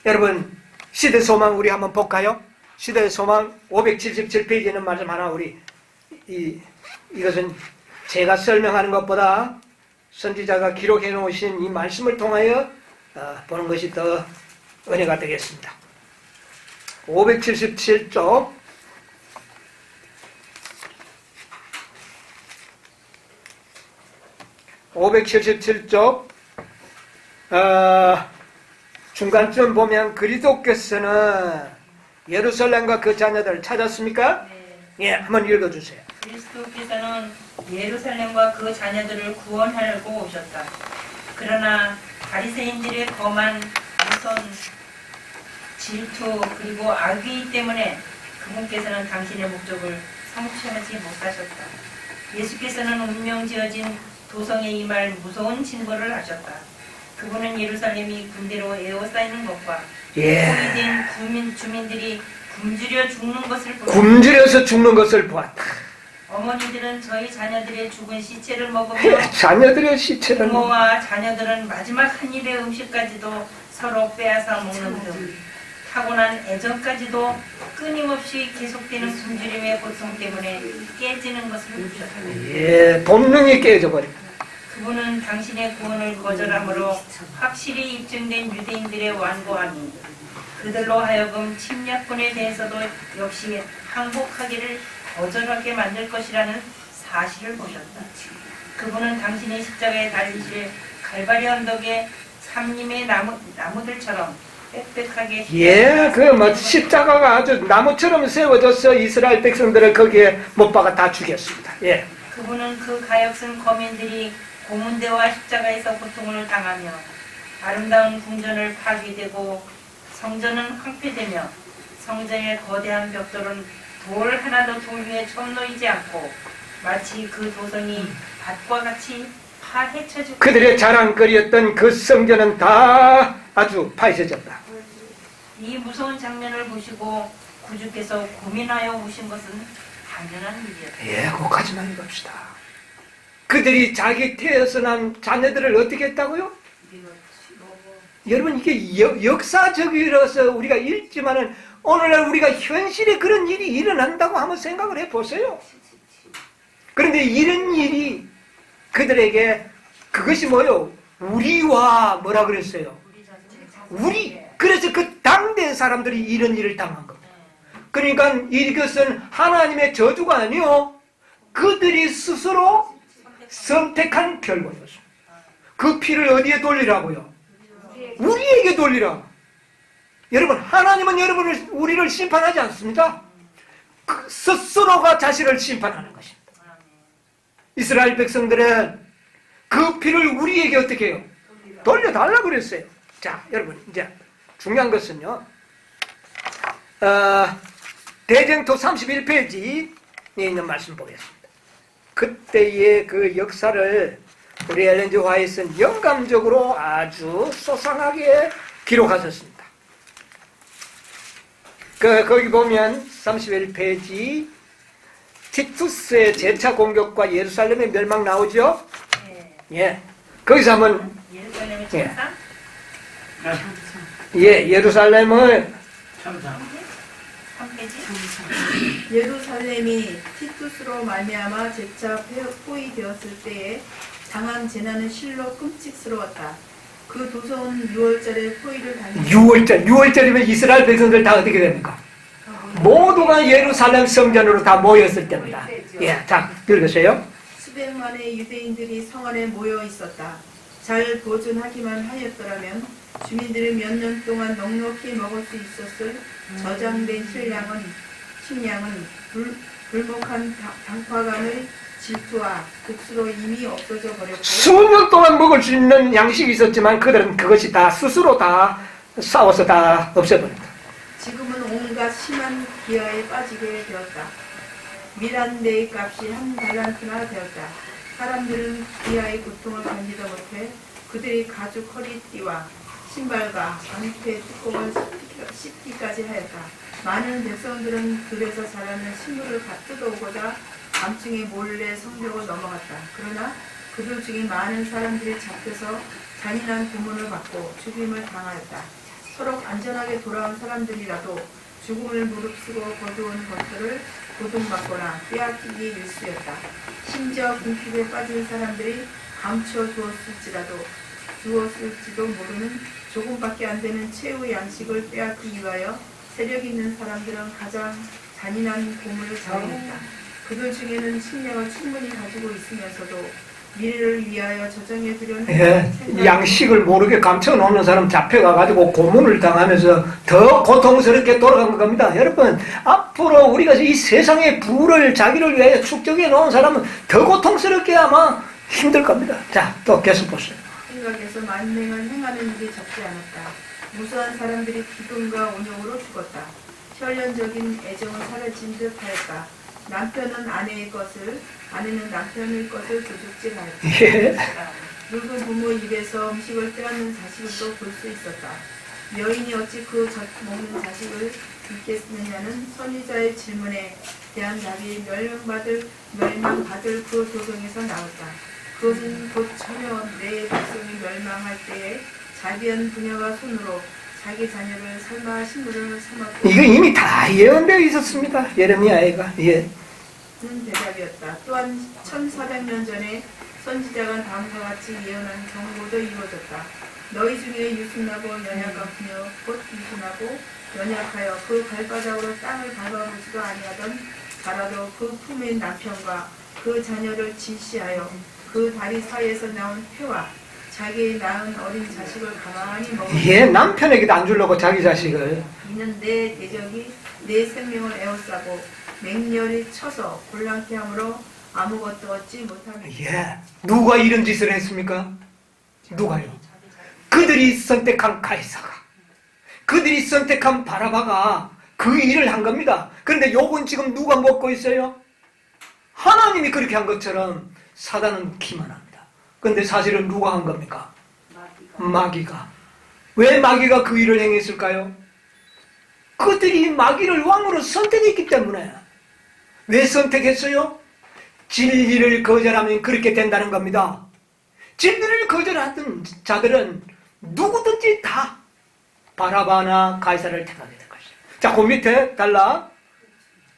A: 여러분, 시대소망 우리 한번 볼까요? 시대소망 577페이지에는 말씀 하나 우리 이것은 제가 설명하는 것보다 선지자가 기록해 놓으신 이 말씀을 통하여 보는 것이 더 은혜가 되겠습니다. 577쪽 577쪽 중간쯤 보면 그리스도께서는 예루살렘과 그 자녀들을 찾았습니까?
C: 네.
A: 예, 한번 읽어주세요.
C: 그리스도께서는 예루살렘과 그 자녀들을 구원하려고 오셨다. 그러나 바리새인들의 거만 모성, 질투 그리고 악의 때문에 그분께서는 당신의 목적을 성취하지 못하셨다. 예수께서는 운명 지어진 도성에 임할 무서운 징벌을 하셨다. 그분은 예루살렘이 군대로 에워싸이는 것과
A: 예.
C: 포위된 주민들이 굶주려 죽는 것을 보았다.
A: 굶주려서 죽는 것을 보았다.
C: 어머니들은 저희 자녀들의 죽은 시체를 먹으며
A: 자녀들의 시체를
C: 부모와 자녀들은 마지막 한 입의 음식까지도 서로 빼앗아 먹는 등 타고난 애정까지도 끊임없이 계속되는 굶주림의 고통 때문에 깨지는 것을 보셨다.
A: 예, 본능이 깨져버립니다.
C: 그분은 당신의 구원을 거절함으로 확실히 입증된 유대인들의 완고함이 그들로 하여금 침략군에 대해서도 역시 항복하기를 거절하게 만들 것이라는 사실을 보셨다. 그분은 당신의 십자가에 달리실 갈바리 언덕에 삼림의 나무들처럼 빽빽하게
A: 예, 십자가가 아주 나무처럼 세워져서 이스라엘 백성들을 거기에 못 박아 다 죽였습니다. 예.
C: 그분은 그 가엾은 거민들이 고문대와 십자가에서 고통을 당하며 아름다운 궁전을 파괴되고 성전은 황폐되며 성전의 거대한 벽돌은 돌 하나도 돌 위에 쳐놓이지 않고 마치 그 도성이 밭과 같이 파헤쳐지고
A: 그들의 자랑거리였던 그 성전은 다 아주 파헤쳐졌다.
C: 이 무서운 장면을 보시고 구주께서 고민하여 오신 것은 당연한 일이었다.
A: 예, 거기까지만 읽읍시다. 그들이 자기 태에서 난 자녀들을 어떻게 했다고요? 여러분 이게 역사적이라서 우리가 읽지만은 오늘날 우리가 현실에 그런 일이 일어난다고 한번 생각을 해보세요. 그런데 이런 일이 그들에게 그것이 뭐요? 우리와 뭐라 그랬어요? 우리. 그래서 그 당대 사람들이 이런 일을 당한 겁니다. 그러니까 이것은 하나님의 저주가 아니요. 그들이 스스로 선택한 결과였습니다. 그 피를 어디에 돌리라고요? 우리에게 돌리라. 여러분, 하나님은 우리를 심판하지 않습니다. 스스로가 자신을 심판하는 것입니다. 이스라엘 백성들은 그 피를 우리에게 어떻게 해요? 돌려달라고 그랬어요. 자, 여러분, 이제 중요한 것은요. 대쟁토 31페이지에 있는 말씀 보겠습니다. 그때의 그 역사를 우리 엘렌 G 화이트는 영감적으로 아주 소상하게 기록하셨습니다. 거기 보면 31페이지 티투스의 재차 공격과 예루살렘의 멸망 나오죠? 예. 거기서 한번
C: 예루살렘의 천상?
A: 예, 예루살렘을
C: 3페이지?
B: 예루살렘이 티투스로 말미암아 재차 포위되었을 때에 당한 재난은 실로 끔찍스러웠다. 그 도성은 6월절에 포위를 당했다.
A: 6월절이면 이스라엘 백성들 다 어떻게 됩니까? 모두가 예루살렘 성전으로 다 모였을 때입니다. 예, 자, 읽으세요.
B: 수백만의 유대인들이 성 안에 모여 있었다. 잘 보존하기만 하였더라면 주민들이 몇 년 동안 넉넉히 먹을 수 있었을 저장된 식량은 불목한 당파간의 질투와 독수로 이미 없어져 버렸고
A: 수년 동안 먹을 수 있는 양식이 있었지만 그들은 그것이 다 스스로 다 싸워서 다 없애버렸다.
B: 지금은 온갖 심한 기아에 빠지게 되었다. 미란데의 값이 한 달란트나 되었다. 사람들은 기아의 고통을 견디다 못해 그들이 가죽 허리띠와 신발과 방패 뚜껑을 씹기까지 하였다. 많은 백성들은 들에서 자라는 식물을 뜯어오고자 밤중에 몰래 성벽을 넘어갔다. 그러나 그들 중에 많은 사람들이 잡혀서 잔인한 고문을 받고 죽임을 당하였다. 서로 안전하게 돌아온 사람들이라도 죽음을 무릅쓰고 거두온 것들을 고통받거나 빼앗기기 일쑤였다. 심지어 궁핍에 빠진 사람들이 감춰 주었을지도 모르는 조금밖에 안 되는 최후 양식을 빼앗기 위하여 세력 있는 사람들은 가장 잔인한 고문을 자행했다. 그들 중에는 식량을 충분히 가지고 있으면서도 미래를 위하여 저장해 두려는
A: 예, 양식을 모르게 감춰놓는 사람 잡혀가가지고 고문을 당하면서 더 고통스럽게 돌아간 겁니다. 여러분, 앞으로 우리가 이 세상의 부를 자기를 위하여 축적해 놓은 사람은 더 고통스럽게 아마 힘들 겁니다. 자, 또 계속 보세요.
B: 생각에서 만행을 행하는 일이 적지 않았다. 무수한 사람들이 기근과 온용으로 죽었다. 혈연적인 애정은 사라진 듯 하였다. 남편은 아내의 것을, 아내는 남편의 것을 도둑질하였다.
A: 예.
B: 늙은 부모 입에서 음식을 빼앗는 자식을 또 볼 수 있었다. 여인이 어찌 그 젖 먹는 자식을 잊겠느냐는 선지자의 질문에 대한 답이 멸망받을 그 도성에서 나왔다. 그것은 곧 전혀 내 백성이 멸망할 때에 자비한 부녀가 손으로 자기 자녀를 삶아 식물을 삼았고
A: 이거 이미 다 예언되어 있었습니다. 예레미야가. 예.
B: 는 대답이었다. 또한 1400년 전에 선지자가 다음과 같이 예언한 경고도 이루어졌다. 너희 중에 유순하고 연약한 부녀 곧 유순하고 연약하여 그 발바닥으로 땅을 밟아보지도 아니하던 자라도 그 품의 남편과 그 자녀를 질시하여 그 다리 사이에서 나온 표와 자기의 낳은 어린 자식을 가만히 먹으며
A: 예, 남편에게도 안 주려고 자기 자식을.
B: 이는 내 대적이 내 생명을 에워싸고 맹렬히 쳐서 곤란케 함으로 아무것도 얻지 못하며
A: 예. 누가 이런 짓을 했습니까? 누가요? 그들이 선택한 가이사가, 그들이 선택한 바라바가 그 일을 한 겁니다. 그런데 욕은 지금 누가 먹고 있어요? 하나님이 그렇게 한 것처럼 사단은 기만합니다. 그런데 사실은 누가 한 겁니까? 마귀가. 왜 마귀가 그 일을 행했을까요? 그들이 마귀를 왕으로 선택했기 때문에. 왜 선택했어요? 진리를 거절하면 그렇게 된다는 겁니다. 진리를 거절하던 자들은 누구든지 다 바라바나 가이사를 택하게 될 것이에요. 자, 그 밑에 달라.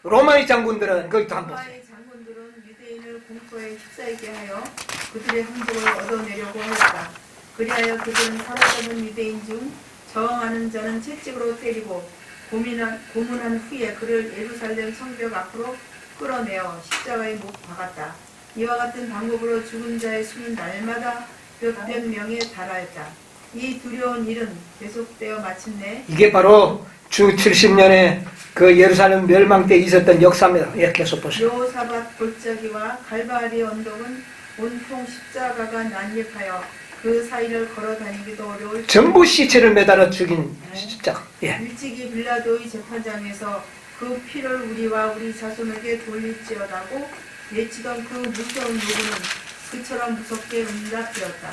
A: 로마의 장군들은 거기 또 한번 보세요.
B: 로마의 장군들은 유대인을 공포에 휩싸이게 하여 그들의 행복을 얻어내려고 하였다. 그리하여 그들은 사로잡은 유대인 중 저항하는 자는 채찍으로 때리고 고문한 후에 그를 예루살렘 성벽 앞으로 끌어내어 십자가에 못 박았다. 이와 같은 방법으로 죽은 자의 수는 날마다 몇백 명에 달하였다. 이 두려운 일은 계속되어 마침내
A: 이게 바로 주 70년에 그 예루살렘 멸망 때 있었던 역사입니다. 예, 계속 보세요.
B: 여호사밧 골짜기와 갈바리 언덕은 온통 십자가가 난립하여 그 사이를 걸어다니기도 어려울
A: 전부 시체를 매달아 죽인 십자가. 예.
B: 일찍이 빌라도의 재판장에서 그 피를 우리와 우리 자손에게 돌릴지어다고 외치던 그 무서운 요구는 그처럼 무섭게 응답되었다.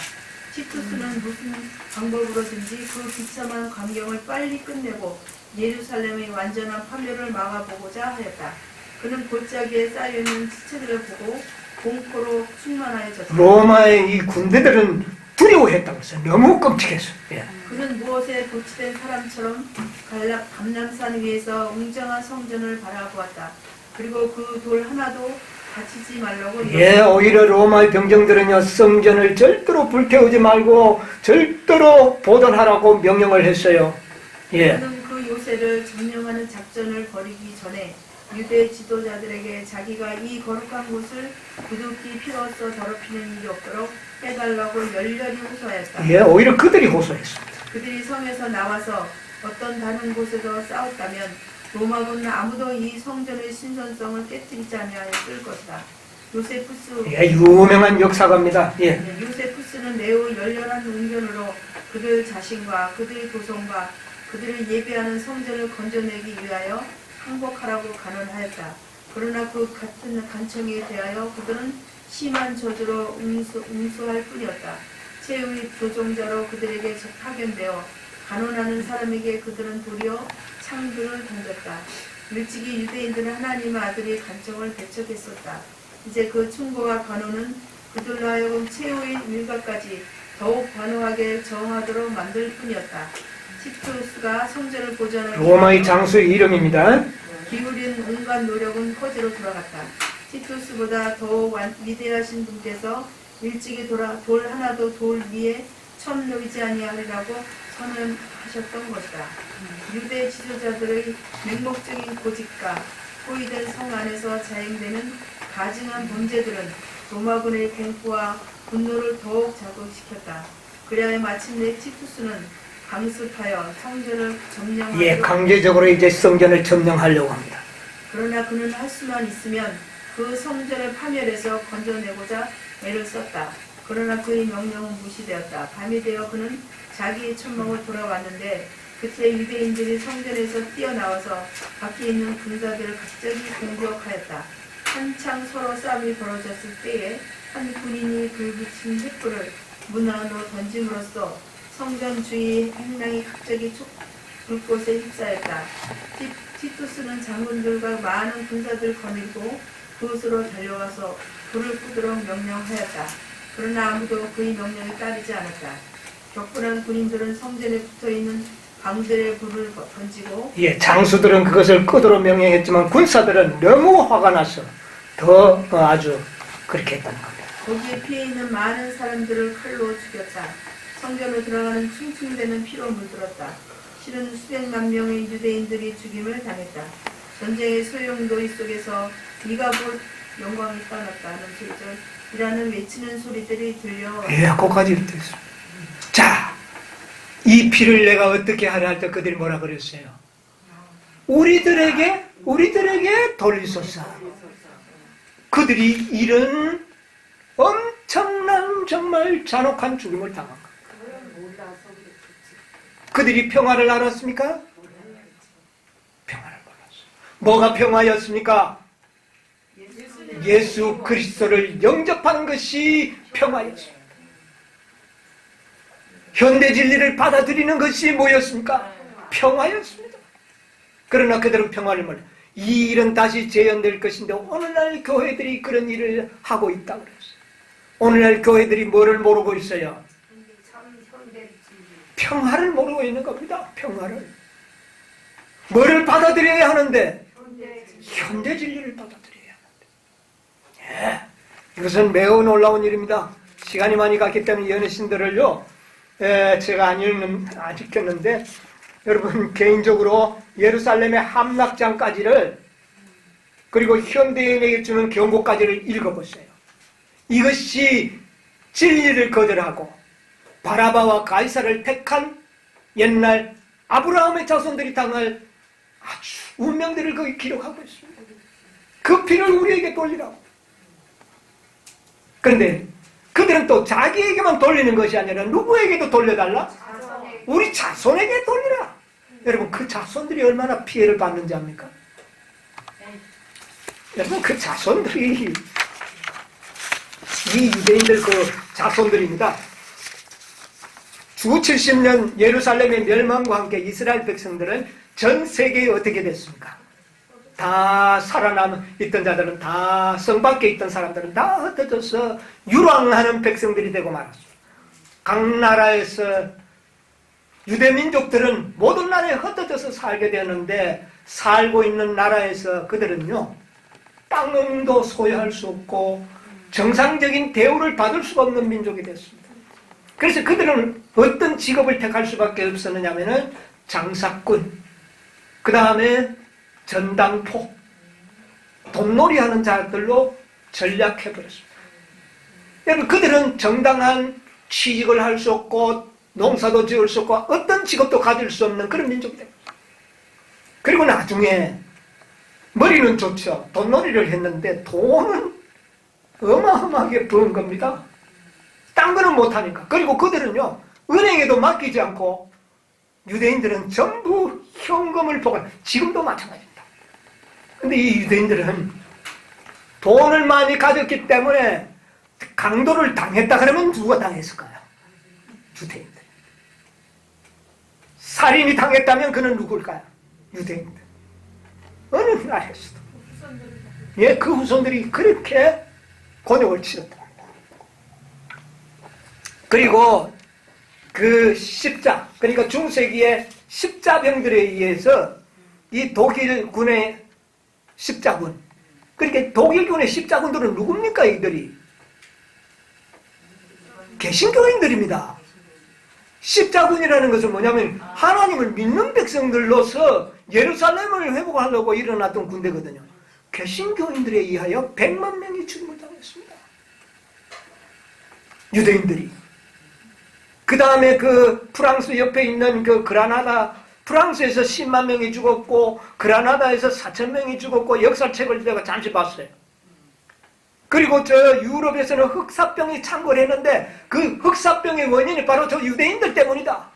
B: 티투스는 무슨 방법으로든지 그 비참한 광경을 빨리 끝내고 예루살렘의 완전한 파멸을 막아보고자 하였다. 그는 골짜기에 쌓여있는 시체들을 보고 공포로 충만하여졌다.
A: 로마의 이 군대들은 두려워했다고 했어요. 너무 끔찍했어요. 예.
B: 그는 무엇에 도취된 사람처럼 감람산 위에서 웅장한 성전을 바라보았다. 그리고 그 돌 하나도 다치지 말라고
A: 예, 오히려 로마의 병정들은요, 성전을 절대로 불태우지 말고 절대로 보존하라고 명령을 했어요. 예.
B: 그는 그 요새를 점령하는 작전을 벌이기 전에 유대 지도자들에게 자기가 이 거룩한 곳을 부득이 피로써 더럽히는 일이 없도록 해달라고 열렬히 호소하였다.
A: 예, 오히려 그들이 호소했습니다.
B: 그들이 성에서 나와서 어떤 다른 곳에서 싸웠다면 로마군은 아무도 이 성전의 신선성을 깨뜨리지 아니하였을 것이다. 요세푸스
A: 예, 유명한 역사가입니다. 예.
B: 요세푸스는 매우 열렬한 의견으로 그들 자신과 그들의 도성과 그들을 예배하는 성전을 건져내기 위하여 항복하라고 간언하였다. 그러나 그 같은 간청에 대하여 그들은 심한 저주로 응수할 뿐이었다. 최후의 조종자로 그들에게 파견되어 간언하는 사람에게 그들은 도리어 창들을 던졌다. 일찍이 유대인들은 하나님의 아들의 간청을 배척했었다. 이제 그 충고와 간언은 그들로 하여금 최후의 일각까지 더욱 단호하게 저항하도록 만들 뿐이었다. 티투스가 성전을 보존하기
A: 로마의 장수의 이름입니다.
B: 기울인 온갖 노력은 허지로 돌아갔다. 티투스보다 더욱 위대하신 분께서 일찍이 돌 하나도 돌 위에 처음 놓이지 아니하리라고 선언하셨던 것이다. 유대 지도자들의 맹목적인 고집과 포위된 성 안에서 자행되는 가증한 범죄들은 로마군의 공포와 분노를 더욱 자극시켰다. 그래야 마침내 티투스는 강습하여 성전을 점령하려
A: 예, 강제적으로 이제 성전을 점령하려고 합니다.
B: 그러나 그는 할 수만 있으면 그 성전을 파멸해서 건져내고자 애를 썼다. 그러나 그의 명령은 무시되었다. 밤이 되어 그는 자기의 천막으로 돌아왔는데 그때 유대인들이 성전에서 뛰어나와서 밖에 있는 군사들을 갑자기 공격하였다. 한창 서로 싸움이 벌어졌을 때에 한 군인이 불붙인 횃불을 문 안으로 던짐으로써 성전 주위 행랑이 갑자기 불꽃에 휩싸였다. 티투스는 장군들과 많은 군사들을 거느리고 그곳으로 달려가서 불을 끄도록 명령하였다. 그러나 아무도 그의 명령에 따르지 않았다. 격분한 군인들은 성전에 붙어있는 방들의 불을 던지고
A: 예, 장수들은 그것을 끄도록 명령했지만 군사들은 너무 화가 나서 더 아주 그렇게 했다는 겁니다.
B: 거기에 피해 있는 많은 사람들을 칼로 죽였다. 성전으로 들어가는 층층대는 피로 물들었다. 실은 수백만 명의 유대인들이 죽임을 당했다. 전쟁의 소용돌이 속에서 네가 볼 영광이 떠났다는 소리들이라는 외치는 소리들이 들려.
A: 예, 거기까지 이렇게 됐습니다. 자, 이 피를 내가 어떻게 하려 할 때 그들이 뭐라 그랬어요? 우리들에게 돌리소서. 그들이 이런 엄청난 정말 잔혹한 죽임을 당한 것. 그들이 평화를 알았습니까? 평화를 몰랐어요. 뭐가 평화였습니까? 예수 그리스도를 영접하는 것이 평화였습니다. 현대 진리를 받아들이는 것이 뭐였습니까? 평화였습니다. 그러나 그들은 평화를 몰라요. 이 일은 다시 재현될 것인데 오늘날 교회들이 그런 일을 하고 있다고 그랬어요. 오늘날 교회들이 뭐를 모르고 있어요? 평화를 모르고 있는 겁니다. 평화를. 뭐를 받아들여야 하는데? 현대 진리를 받아들여야 하는데. 예, 이것은 매우 놀라운 일입니다. 시간이 많이 갔기 때문에 연애신들을요, 제가 안 읽혔는데, 여러분 개인적으로 예루살렘의 함락장까지를, 그리고 현대인에게 주는 경고까지를 읽어보세요. 이것이 진리를 거절하고 바라바와 가이사를 택한 옛날 아브라함의 자손들이 당할 아주 운명들을 거기 기록하고 있습니다. 그 피를 우리에게 돌리라고. 그런데 그들은 또 자기에게만 돌리는 것이 아니라 누구에게도 돌려달라? 우리 자손에게 돌리라. 여러분 그 자손들이 얼마나 피해를 받는지 압니까? 여러분 그 자손들이 이 유대인들 그 자손들입니다. 주 70년 예루살렘의 멸망과 함께 이스라엘 백성들은 전 세계에 어떻게 됐습니까? 다 살아남은 자들은 다 성 밖에 있던 사람들은 다 흩어져서 유랑하는 백성들이 되고 말았습니다. 각 나라에서 유대민족들은 모든 나라에 흩어져서 살게 되는데 살고 있는 나라에서 그들은요 땅도 소유할 수 없고 정상적인 대우를 받을 수가 없는 민족이 됐습니다. 그래서 그들은 어떤 직업을 택할 수밖에 없었느냐 하면은 장사꾼, 그 다음에 전당포, 돈놀이하는 자들로 전략해버렸습니다. 여러분 그들은 정당한 취직을 할 수 없고 농사도 지을 수 없고 어떤 직업도 가질 수 없는 그런 민족이 됩니다. 그리고 나중에 머리는 좋죠. 돈놀이를 했는데 돈은 어마어마하게 번 겁니다. 딴 거는 못하니까. 그리고 그들은요 은행에도 맡기지 않고 유대인들은 전부 현금을 보관, 지금도 마찬가지입니다. 근데 이 유대인들은 돈을 많이 가졌기 때문에 강도를 당했다 그러면 누가 당했을까요? 유대인들. 살인이 당했다면 그는 누굴까요? 유대인들. 어느 나라에서도. 예, 그 후손들이 그렇게 곤욕을 치렀다. 그리고 그 십자, 그러니까 중세기의 십자병들에 의해서 이 독일군의 십자군, 그러니까 독일군의 십자군들은 누굽니까? 이들이 개신교인들입니다. 십자군이라는 것은 뭐냐면 하나님을 믿는 백성들로서 예루살렘을 회복하려고 일어났던 군대거든요. 개신교인들에 의하여 100만 명이 죽임을 당했습니다. 유대인들이. 그 다음에 그 프랑스 옆에 있는 그 그라나다, 프랑스에서 10만 명이 죽었고 그라나다에서 4천 명이 죽었고 역사책을 제가 잠시 봤어요. 그리고 저 유럽에서는 흑사병이 창궐했는데 그 흑사병의 원인이 바로 저 유대인들 때문이다.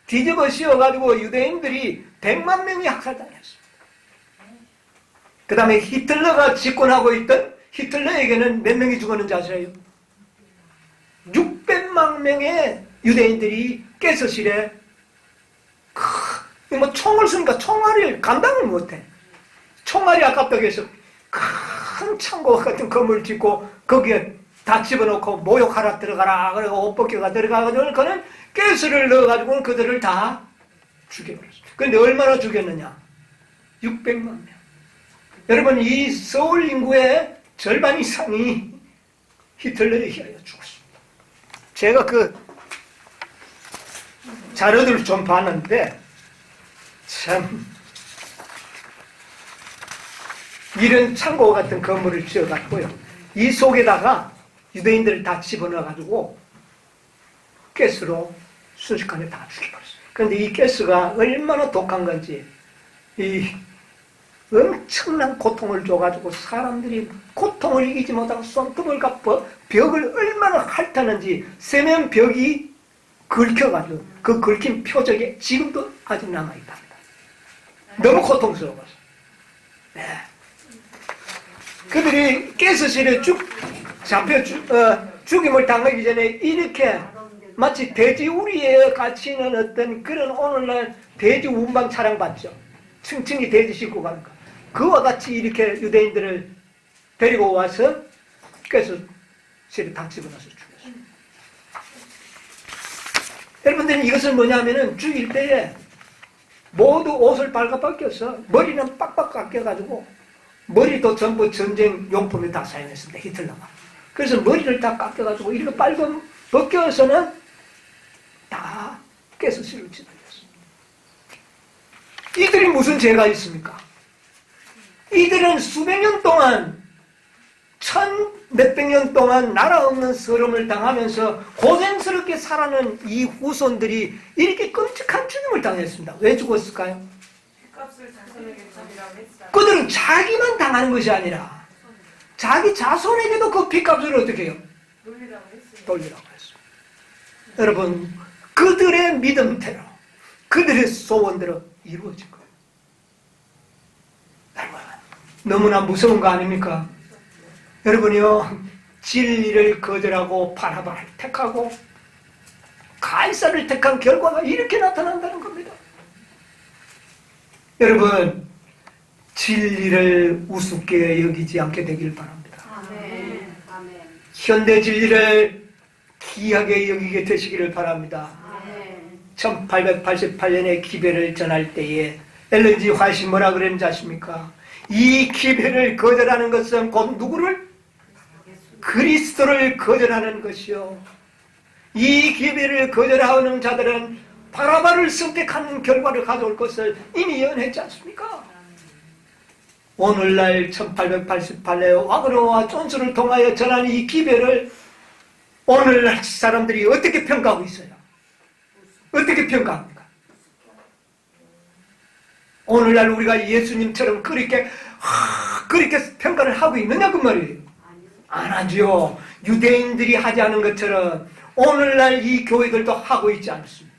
A: 뒤집어 씌워가지고 유대인들이 100만 명이 학살당했습니다. 그 다음에 히틀러가 집권하고 있던 히틀러에게는 몇 명이 죽었는지 아세요? 600만 명의 유대인들이 가스실에 뭐 총을 쏘니까 총알을 감당을 못해. 총알이 아깝다고 해서 큰 창고 같은 건물을 짓고 거기에 다 집어넣고 모욕하라 들어가라 그리고 옷 벗겨가 들어가가지고 그는 가스를 넣어가지고 그들을 다 죽여버렸어요. 그런데 얼마나 죽였느냐? 600만 명. 여러분, 이 서울 인구의 절반 이상이 히틀러에 의하여 죽었습니다. 제가 그 자료들을 좀 봤는데 참 이런 창고 같은 건물을 지어갔고요. 이 속에다가 유대인들을 다 집어넣어가지고 가스로 순식간에 다 죽여버렸어요. 그런데 이 가스가 얼마나 독한 건지 이 엄청난 고통을 줘가지고 사람들이 고통을 이기지 못하고 손톱을 갚아 벽을 얼마나 핥았는지 세면 벽이 긁혀가지고 그 긁힌 표적이 지금도 아직 남아있답니다. 너무 고통스러워서. 네. 그들이 가스실에 죽임을 당하기 전에 이렇게 마치 돼지 우리에 갇히는 어떤 그런 오늘날 돼지 운반 차량 봤죠? 층층이 돼지 싣고 가는 거. 그와 같이 이렇게 유대인들을 데리고 와서 가스실에 다 집어넣어서 죽였어요. 여러분들은 이것은 뭐냐면은 죽일 때에 모두 옷을 빨갛게 껴서 머리는 빡빡 깎여가지고 머리도 전부 전쟁 용품에 다 사용했습니다. 히틀러가. 그래서 머리를 다 깎여가지고 이렇게 빨간 벗겨서는 다 가스실로 집어넣었습니다. 이들이 무슨 죄가 있습니까? 이들은 수백 년 동안 몇백 년 동안 나라 없는 서름을 당하면서 고생스럽게 살아는 이 후손들이 이렇게 끔찍한 죽임을 당했습니다. 왜 죽었을까요? 그들은 자기만 당하는 것이 아니라 자기 자손에게도 그 핏값을 어떻게 해요? 돌리라고 했습니다. 여러분, 그들의 믿음대로 그들의 소원대로 이루어진 거예요. 여러분, 너무나 무서운 거 아닙니까? 여러분이요, 진리를 거절하고 바라바를 택하고 가이사를 택한 결과가 이렇게 나타난다는 겁니다. 여러분, 진리를 우습게 여기지 않게 되길 바랍니다.
D: 아멘. 아멘.
A: 현대 진리를 귀하게 여기게 되시기를 바랍니다.
D: 아멘.
A: 1888년에 기별을 전할 때에 엘렌 G 화이트이 뭐라 그랬는지 아십니까? 이 기별을 거절하는 것은 곧 누구를? 그리스도를 거절하는 것이요. 이 기별을 거절하는 자들은 바라바를 선택하는 결과를 가져올 것을 이미 예언했지 않습니까? 오늘날 1888년에 와그너와 존스를 통하여 전한 이 기별을 오늘날 사람들이 어떻게 평가하고 있어요? 어떻게 평가합니까? 오늘날 우리가 예수님처럼 그렇게 평가를 하고 있느냐 그 말이에요. 안 하죠. 유대인들이 하지 않은 것처럼 오늘날 이 교회들도 하고 있지 않습니다.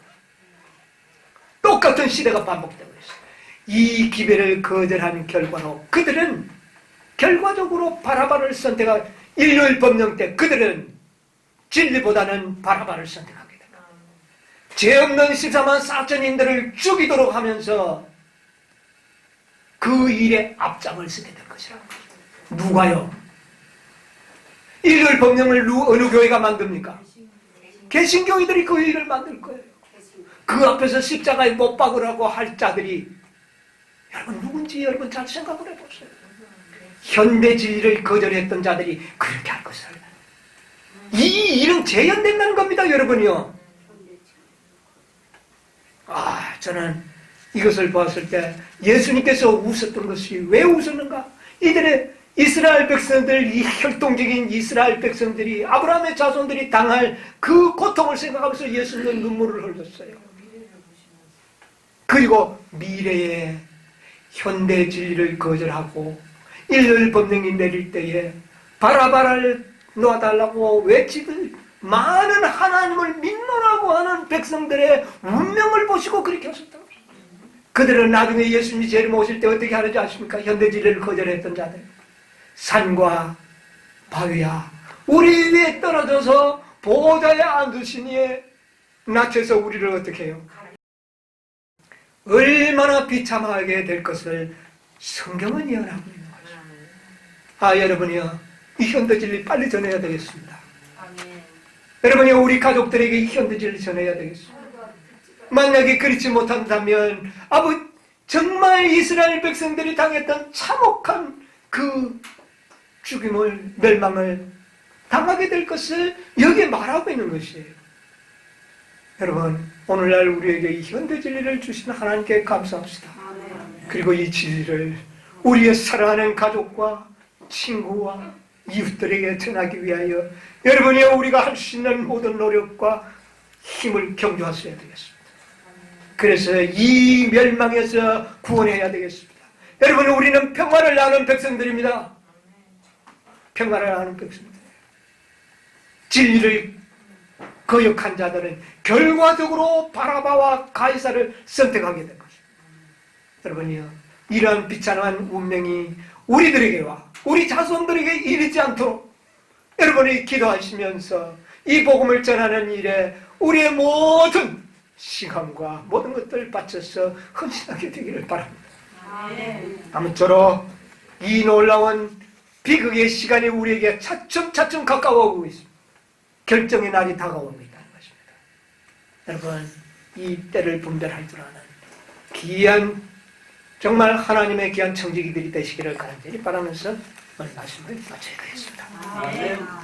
A: 똑같은 시대가 반복되고 있어요. 이 기별을 거절하는 결과로 그들은 결과적으로 바라바를 선택하고 일요일 법령 때 그들은 진리보다는 바라바를 선택하게 됩니다. 죄 없는 14만 4천인들을 죽이도록 하면서 그 일에 앞장을 서게 될 것이라고. 누가요? 일요일 법령을 어느 교회가 만듭니까? 개신교회들이 그 일을 만들 거예요. 그 앞에서 십자가에 못 박으라고 할 자들이 여러분 누군지 여러분 잘 생각을 해보세요. 현대 진리를 거절했던 자들이 그렇게 할 것을. 이 일은 재현된다는 겁니다, 여러분이요. 저는 이것을 보았을 때 예수님께서 웃었던 것이 왜 웃었는가? 이들의 이스라엘 백성들, 이 혈통적인 이스라엘 백성들이 아브라함의 자손들이 당할 그 고통을 생각하면서 예수님은 눈물을 흘렸어요. 그리고 미래에 현대 진리를 거절하고 일요일 법령이 내릴 때에 바라바를 놓아달라고 외치듯 많은 하나님을 믿노라고 하는 백성들의 운명을 보시고 그렇게 하셨다고. 그들은 나중에 예수님이 재림 오실 때 어떻게 하는지 아십니까? 현대진리를 거절했던 자들. 산과 바위야 우리 위에 떨어져서 보호자에 앉으시니 낮춰서 우리를 어떻게 해요? 얼마나 비참하게 될 것을 성경은 예언하고 있는 거죠. 여러분이요, 이 현대진리 빨리 전해야 되겠습니다.
C: 아멘.
A: 여러분이 우리 가족들에게 이 현대진리 전해야 되겠습니다. 만약에 그렇지 못한다면 정말 이스라엘 백성들이 당했던 참혹한 그 죽임을, 멸망을 당하게 될 것을 여기에 말하고 있는 것이에요. 여러분, 오늘날 우리에게 이 현대진리를 주신 하나님께 감사합시다. 그리고 이 진리를 우리의 사랑하는 가족과 친구와 이웃들에게 전하기 위하여 여러분이 우리가 할 수 있는 모든 노력과 힘을 경주하셔야 되겠습니다. 그래서 이 멸망에서 구원해야 되겠습니다. 여러분, 우리는 평화를 아는 백성들입니다. 평화를 아는 백성들. 진리를 거역한 자들은 결과적으로 바라바와 가이사를 선택하게 된 것입니다. 여러분이요, 이러한 비참한 운명이 우리들에게와 우리 자손들에게 이르지 않도록 여러분이 기도하시면서 이 복음을 전하는 일에 우리의 모든 시간과 모든 것들을 바쳐서 헌신하게 되기를 바랍니다. 아무쪼록 이 놀라운 비극의 시간이 우리에게 차츰차츰 가까워오고 있습니다. 결정의 날이 다가오고 있다는 것입니다. 여러분, 이 때를 분별할 줄 아는 귀한, 정말 하나님의 귀한 청지기들이 되시기를 간절히 바라면서 오늘 말씀을 마쳐야 되겠습니다.